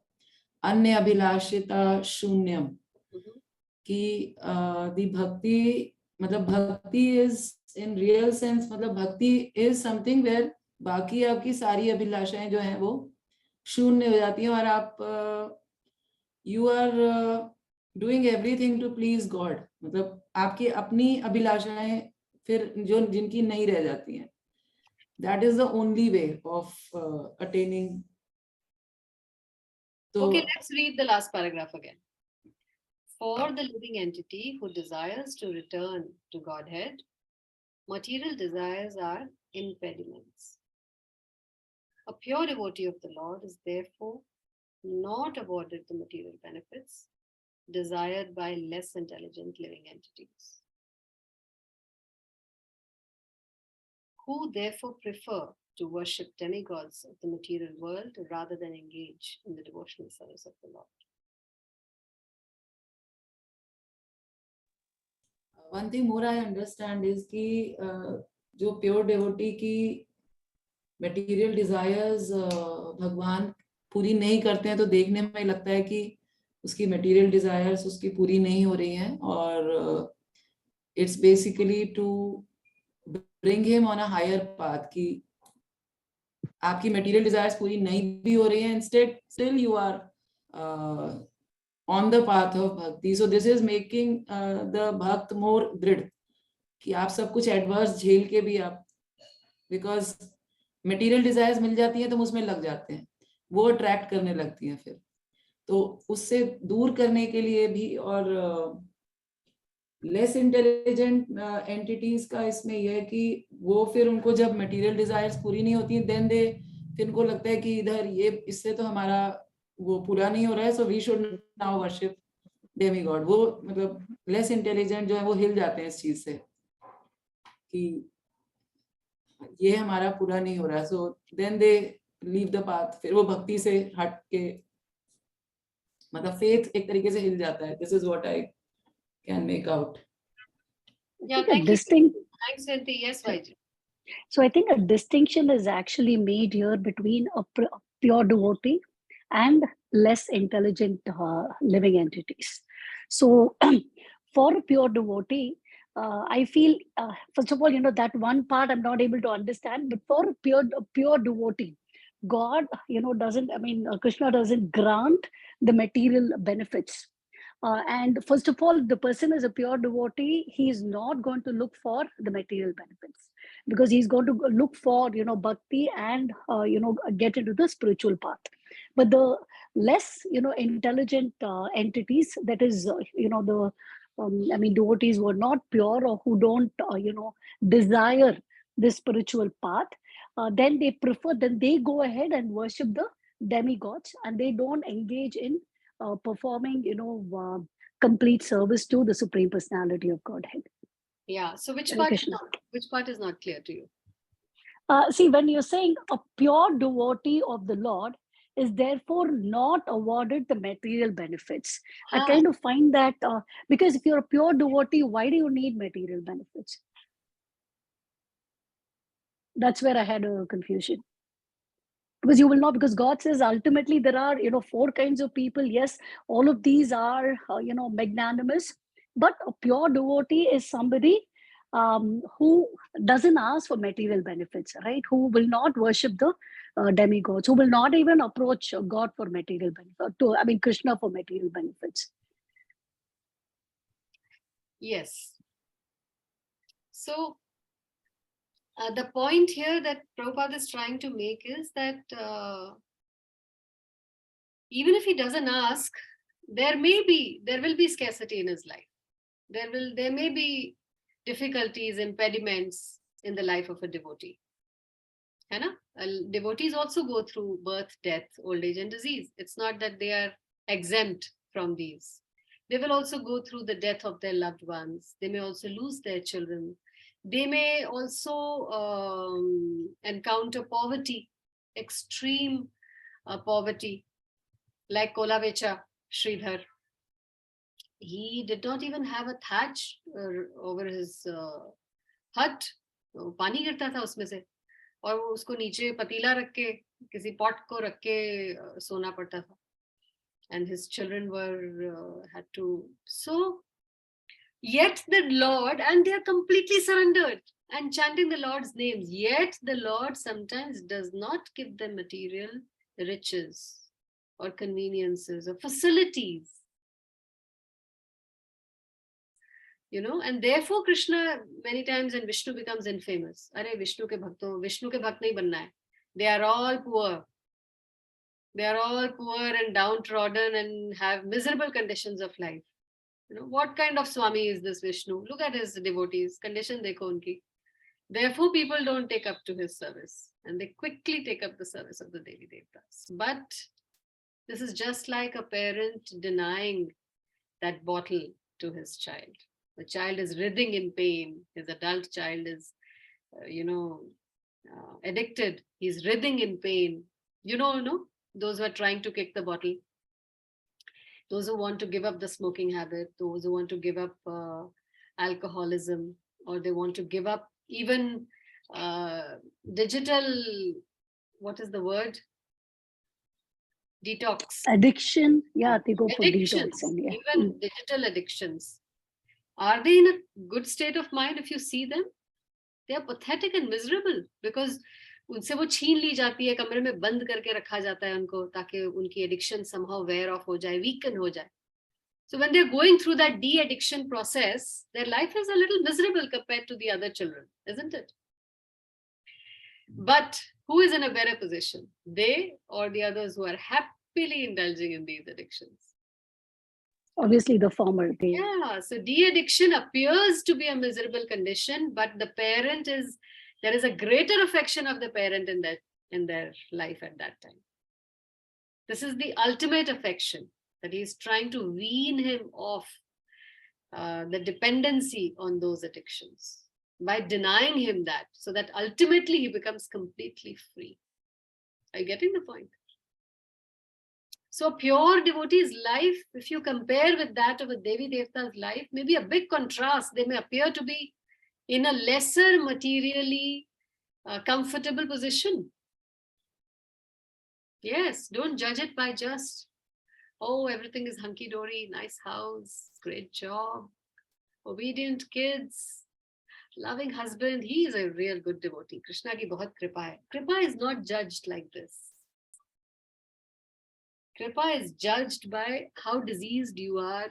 अन्य अभिलाषिता शून्यम, कि दी भक्ति मतलब भक्ति इज इन रियल सेंस, मतलब भक्ति इज समथिंग वेयर बाकी आपकी सारी अभिलाषाएं जो हैं वो शून्य हो जाती हैं और आप you are doing everything to please God, मतलब आपकी अपनी अभिलाषाएं फिर जो जिनकी नहीं रह जाती हैं. That is the only way of attaining. So, okay, let's read the last paragraph again. For the living entity who desires to return to Godhead, material desires are impediments. A pure devotee of the Lord is therefore not awarded the material benefits desired by less intelligent living entities, who therefore prefer to worship demigods of the material world rather than engage in the devotional service of the Lord. one thing more I understand is कि जो pure devotee की material desires भगवान पूरी नहीं करते हैं, तो देखने में लगता है कि उसकी material desires उसकी पूरी नहीं हो रही हैं, और it's basically to bring him on a higher path, कि आपकी material desires पूरी नहीं भी हो रही हैं, instead still you are on the path of bhakti. So this is making the bhakt more दृढ़, कि आप सब कुछ adverse झेल के भी आप, because material desires मिल जाती हैं तो उसमें लग जाते हैं, वो attract करने लगती हैं फिर, तो उससे दूर करने के लिए भी, और लेस इंटेलिजेंट एंटिटीज का इसमें यह है कि वो फिर उनको जब मटेरियल डिजायर्स पूरी नहीं होती देन दे, फिर उनको लगता है कि इधर ये इससे तो हमारा वो पूरा नहीं हो रहा है, so we should now worship demigod. वो मतलब लेस इंटेलिजेंट जो है वो हिल जाते हैं इस चीज से कि ये हमारा पूरा नहीं हो रहा है, so then they leave the path, फिर वो भक्ति से हट के मतलब faith एक तरीके से हिल जाता है. This is what I can make out. Yeah, think a thank you. distinct Thanks, Vinti. Yes, Vaiji. So I think a distinction is actually made here between a pure devotee and less intelligent living entities. So for a pure devotee, I feel, first of all, that one part I'm not able to understand, but for a pure devotee, God, doesn't, Krishna doesn't grant the material benefits. And first of all, the person is a pure devotee, he is not going to look for the material benefits, because he's going to look for bhakti and get into the spiritual path. But the less intelligent entities, that is the devotees who are not pure, or who don't desire this spiritual path, then they go ahead and worship the demigods, and they don't engage in performing complete service to the Supreme Personality of Godhead. Yeah. So which Hare part Krishna. is not clear to you? See, when you're saying a pure devotee of the Lord is therefore not awarded the material benefits, I kind of find that because if you're a pure devotee, why do you need material benefits? That's where I had a confusion. Because you will not, because God says ultimately there are four kinds of people. Yes, all of these are magnanimous, but a pure devotee is somebody who doesn't ask for material benefits, right? Who will not worship the demigods, who will not even approach God for material benefit, Krishna for material benefits. Yes. So the point here that Prabhupada is trying to make is that even if he doesn't ask, there will be scarcity in his life. There may be difficulties, impediments in the life of a devotee. Devotees also go through birth, death, old age, and disease. It's not that they are exempt from these. They will also go through the death of their loved ones. They may also lose their children. They may also encounter poverty, extreme poverty, like Kolavecha Sridhar. He did not even have a thatch over his hut. पानी गिरता था उसमें से, और उसको नीचे पतीला रख के, किसी पॉट को रख के सोना पड़ता था. And his children had to. So, yet the Lord, and they are completely surrendered and chanting the Lord's names. Yet the Lord sometimes does not give them material riches or conveniences or facilities. And therefore Krishna many times, and Vishnu becomes infamous. Are Vishnu ke bhakto, Vishnu ke bhakt nahi banna hai. They are all poor. They are all poor and downtrodden and have miserable conditions of life. What kind of Swami is this Vishnu? Look at his devotees. Condition dekho unki. Therefore, people don't take up to his service, and they quickly take up the service of the Devi Devtas. But this is just like a parent denying that bottle to his child. The child is writhing in pain. His adult child is, addicted. He's writhing in pain. Those who are trying to kick the bottle, those who want to give up the smoking habit, those who want to give up alcoholism, or they want to give up even digital, what is the word? Detox. Addiction. Yeah, they go for addictions, detoxing. Yeah. Even digital addictions. Are they in a good state of mind if you see them? They are pathetic and miserable, because उनसे वो छीन ली जाती है, कमरे में बंद करके रखा जाता है उनको, ताकि उनकी एडिक्शन somehow wear off हो जाए, weaken हो जाए. So when they're going through that de-addiction process, their life is a little miserable compared to the other children, isn't it? But who is in a better position? They or the others who are happily indulging in these addictions? Obviously the former. Yeah, so de-addiction appears to be a miserable condition, but there is a greater affection of the parent in their life at that time. This is the ultimate affection, that he's trying to wean him off the dependency on those addictions by denying him that, so that ultimately he becomes completely free. Are you getting the point? So a pure devotee's life, if you compare with that of a Devi Devta's life, may be a big contrast. They may appear to be in a lesser materially comfortable position. Yes, don't judge it by just, oh, everything is hunky-dory, nice house, great job, obedient kids, loving husband. He is a real good devotee. Krishna ki bahut kripa hai. Kripa is not judged like this. Kripa is judged by how diseased you are,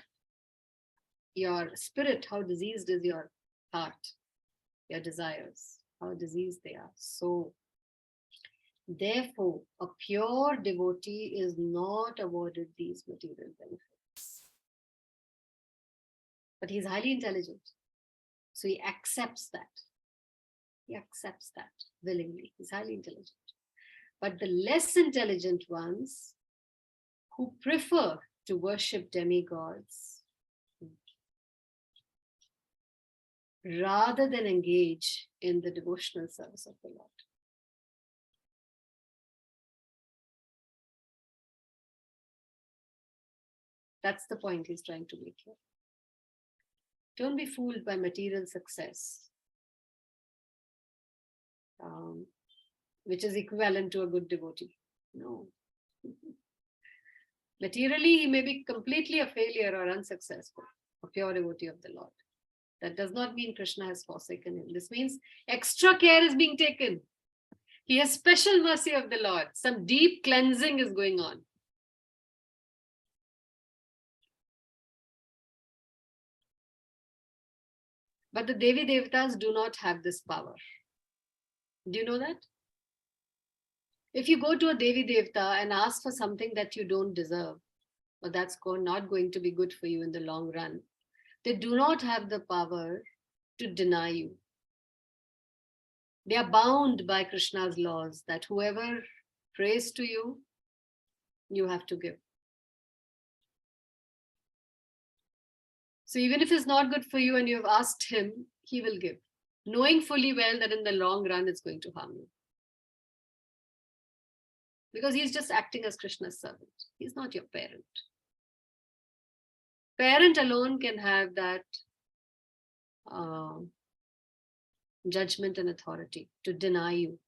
your spirit, how diseased is your heart, your desires, how diseased they are. So, therefore, a pure devotee is not awarded these material benefits. But he's highly intelligent. So he accepts that. He accepts that willingly. He's highly intelligent. But the less intelligent ones who prefer to worship demigods rather than engage in the devotional service of the Lord. That's the point he's trying to make here. Don't be fooled by material success, which is equivalent to a good devotee. No. Materially, he may be completely a failure or unsuccessful, a pure devotee of the Lord. That does not mean Krishna has forsaken him. This means extra care is being taken. He has special mercy of the Lord. Some deep cleansing is going on. But the Devi Devtas do not have this power. Do you know that? If you go to a Devi Devta and ask for something that you don't deserve, or that's not going to be good for you in the long run, they do not have the power to deny you. They are bound by Krishna's laws that whoever prays to you, you have to give. So even if it's not good for you and you have asked him, he will give, knowing fully well that in the long run it's going to harm you. Because he's just acting as Krishna's servant. He's not your parent. Parent alone can have that judgment and authority to deny you.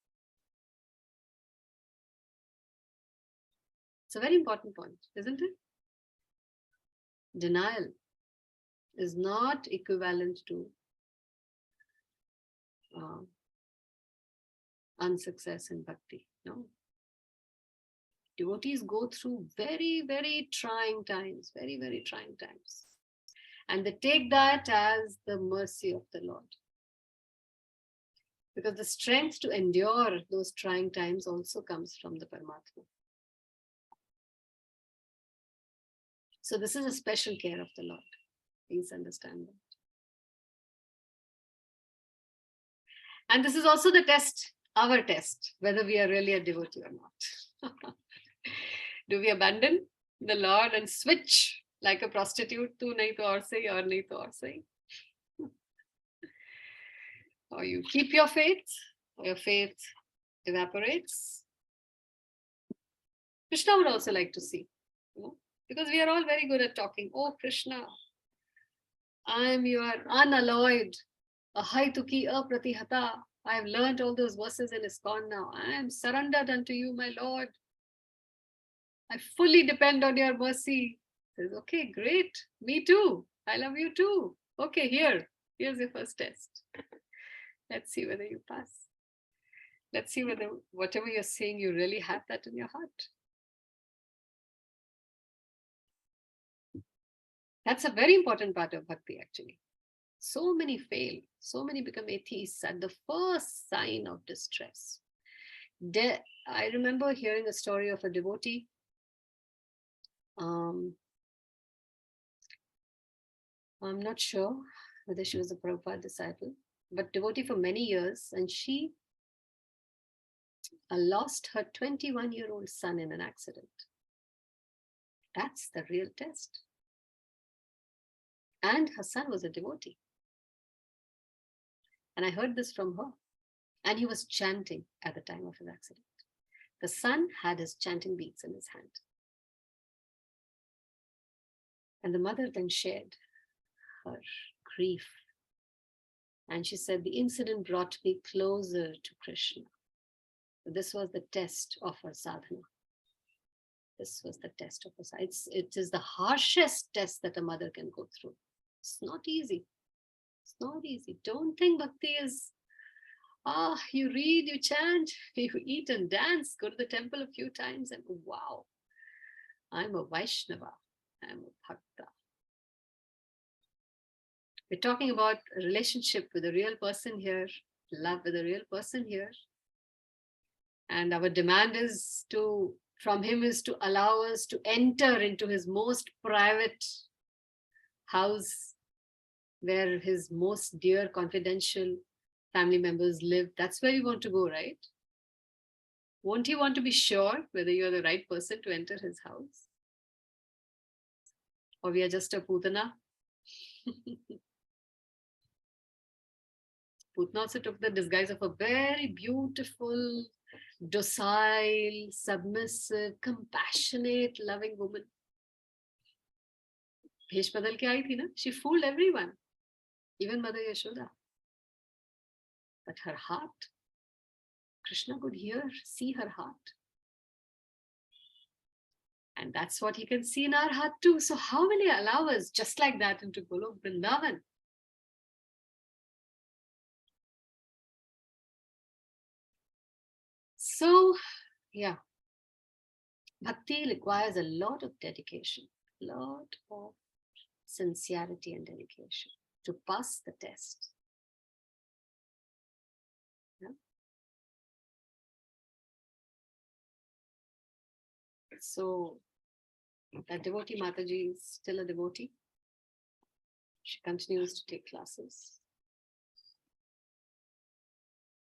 It's a very important point, isn't it? Denial is not equivalent to unsuccess in bhakti. No. Devotees go through very, very trying times, very, very trying times. And they take that as the mercy of the Lord. Because the strength to endure those trying times also comes from the Paramatma. So this is a special care of the Lord. Please understand that. And this is also the test, our test, whether we are really a devotee or not. Do we abandon the Lord and switch like a prostitute to nahi to aur sahi, aur nahi to aur sahi? Or you keep your faith, or your faith evaporates? Krishna would also like to see, because we are all very good at talking. Oh, Krishna, I am your unalloyed, ahaituki apratihata. I have learned all those verses in ISKCON now. I am surrendered unto you, my Lord. I fully depend on your mercy. Says, okay, great. Me too. I love you too. Okay, here's your first test. Let's see whether you pass. Let's see whether whatever you're saying, you really have that in your heart. That's a very important part of bhakti, actually. So many fail. So many become atheists at the first sign of distress. I remember hearing a story of a devotee. I'm not sure whether she was a Prabhupada disciple, but devotee for many years, and she lost her 21-year-old son in an accident. That's the real test. And her son was a devotee. And I heard this from her. And he was chanting at the time of his accident. The son had his chanting beads in his hand. And the mother then shared her grief. And she said, the incident brought me closer to Krishna. This was the test of her sadhana. This was the test of her sadhana. It is the harshest test that a mother can go through. It's not easy. It's not easy. Don't think bhakti is, you read, you chant, you eat and dance, go to the temple a few times and wow, I'm a Vaishnava, I'm a Bhakta. We're talking about a relationship with a real person here, love with a real person here. And our demand is from him is to allow us to enter into his most private house where his most dear confidential family members live. That's where we want to go, right? Won't he want to be sure whether you're the right person to enter his house? Or we are just a putana? Putna also took the disguise of a very beautiful, docile, submissive, compassionate, loving woman. भेष बदल के आई थी ना? She fooled everyone, even Mother Yashoda. But her heart, Krishna could see her heart. And that's what he can see in our heart too. So how will he allow us just like that into Golok Vrindavan? So, yeah, bhakti requires a lot of dedication, a lot of sincerity and dedication to pass the test. Yeah? So, that devotee Mataji is still a devotee. She continues to take classes.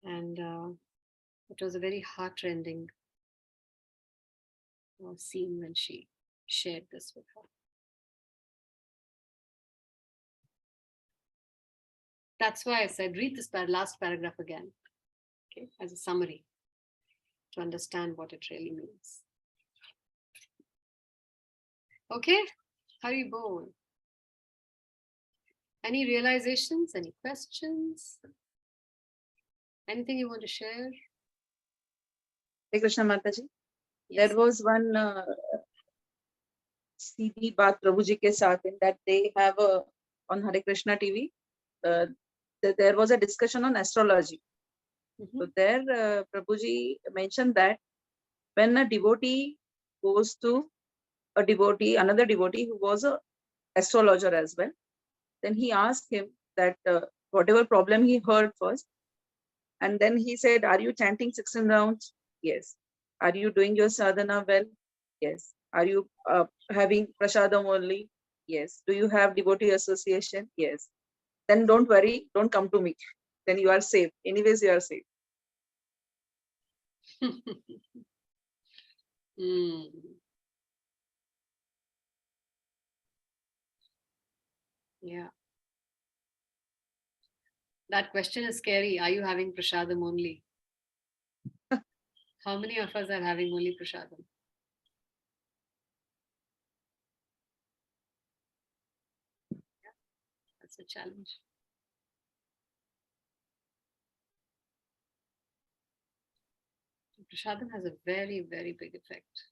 And it was a very heartrending scene when she shared this with her. That's why I said, read this last paragraph again, okay, as a summary to understand what it really means. Okay, Hari Bol. Any realizations, any questions? Anything you want to share? Hare Krishna Mataji. Yes. There was one CD Baat Prabhuji ke saath in that they have on Hare Krishna TV. There was a discussion on astrology. So there Prabhuji mentioned that when a devotee goes to another devotee who was an astrologer as well, then he asked him that whatever problem he heard first, and then he said, are you chanting 16 rounds? Yes. Are you doing your sadhana well? Yes. Are you having prasadam only? Yes. Do you have devotee association? Yes. Then don't worry, don't come to me. Then you are safe. Anyways, you are safe. Yeah. That question is scary. Are you having prasadam only? How many of us are having only prasadam? Yeah, that's a challenge. Prasadam has a very, very big effect.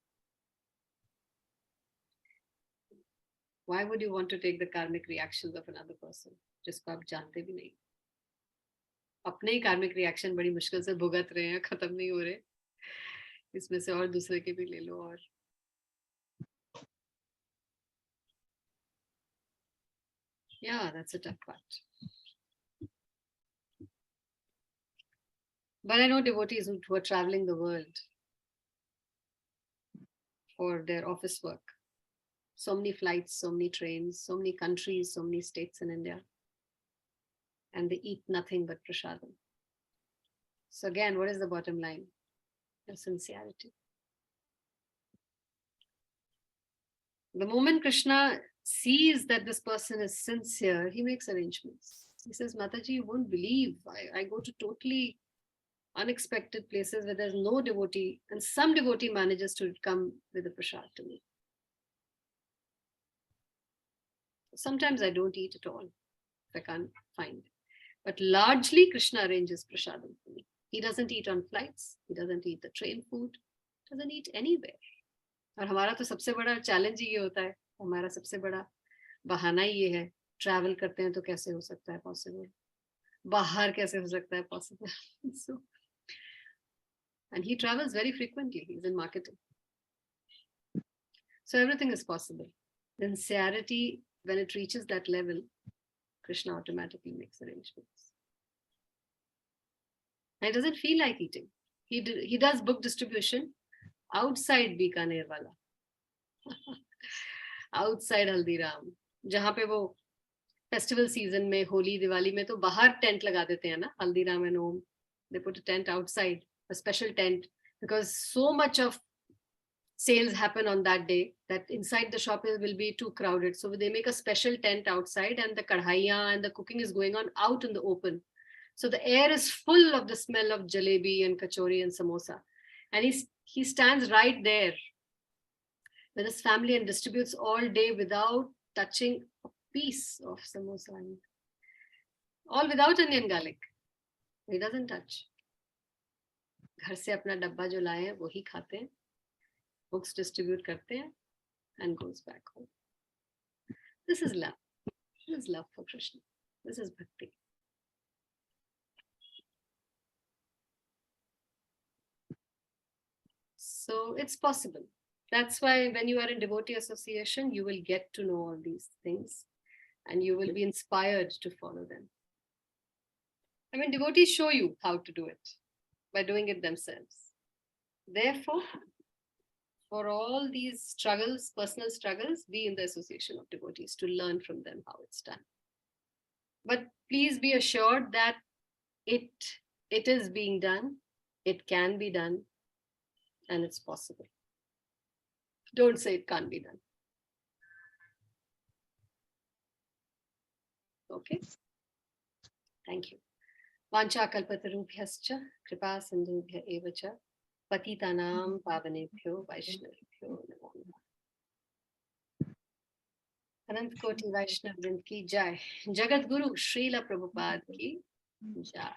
Why would you want to take the karmic reactions of another person? जिसको आप जानते भी नहीं. अपने ही कार्मिक reaction बड़ी मुश्किल से भुगत रहे हैं, खत्म नहीं हो रहे. इसमें से और दूसरे के भी ले लो और. Yeah, that's a tough part. But I know devotees who are traveling the world for their office work. So many flights, so many trains, so many countries, so many states in India. And they eat nothing but prasadam. So again, what is the bottom line? Your sincerity. The moment Krishna sees that this person is sincere, he makes arrangements. He says, Mataji, you won't believe. I go to totally unexpected places where there's no devotee, and some devotee manages to come with a prasad to me. Sometimes I don't eat at all if I can't find. But largely Krishna arranges prasadam for me. He doesn't eat on flights. He doesn't eat the train food. Doesn't eat anywhere. और हमारा तो सबसे बड़ा challenge ये होता है, हमारा सबसे बड़ा बहाना ये है, ट्रैवल करते हैं तो कैसे हो सकता है पॉसिबल, बाहर कैसे हो सकता है possible. So, and he travels very frequently. He's in marketing. So everything is possible. Sincerity, when it reaches that level, Krishna automatically makes arrangements. And he doesn't feel like eating. He does book distribution outside Bikaner wala. Outside Haldiram. जहाँ पे वो festival season में, होली दिवाली में तो बाहर tent लगा देते हैं ना, Haldiram and Om. They put a tent outside, a special tent, because so much of sales happen on that day that inside the shop will be too crowded. So they make a special tent outside, and the kadhaiya and the cooking is going on out in the open. So the air is full of the smell of jalebi and kachori and samosa. And he stands right there with his family and distributes all day without touching a piece of samosa. All without onion garlic. He doesn't touch. घर से अपना डब्बा जो लाए हैं वही खाते हैं, books distribute करते हैं, and goes back home. This is love. This is love for Krishna. This is bhakti. So it's possible. That's why when you are in devotee association, you will get to know all these things and you will be inspired to follow them. I mean, devotees show you how to do it by doing it themselves. Therefore, for all these struggles, personal struggles, be in the association of devotees to learn from them how it's done. But please be assured that it is being done, it can be done, and it's possible. Don't say it can't be done. Okay? Thank you. Vancha kalpatarubhyascha kripa sindhubhya evacha patitanam pavanebhyo vaishnavibhyo namo namah. Anant Koti Vaishnav Vrind ki jai. Jagat Guru Srila Prabhupada ki jai.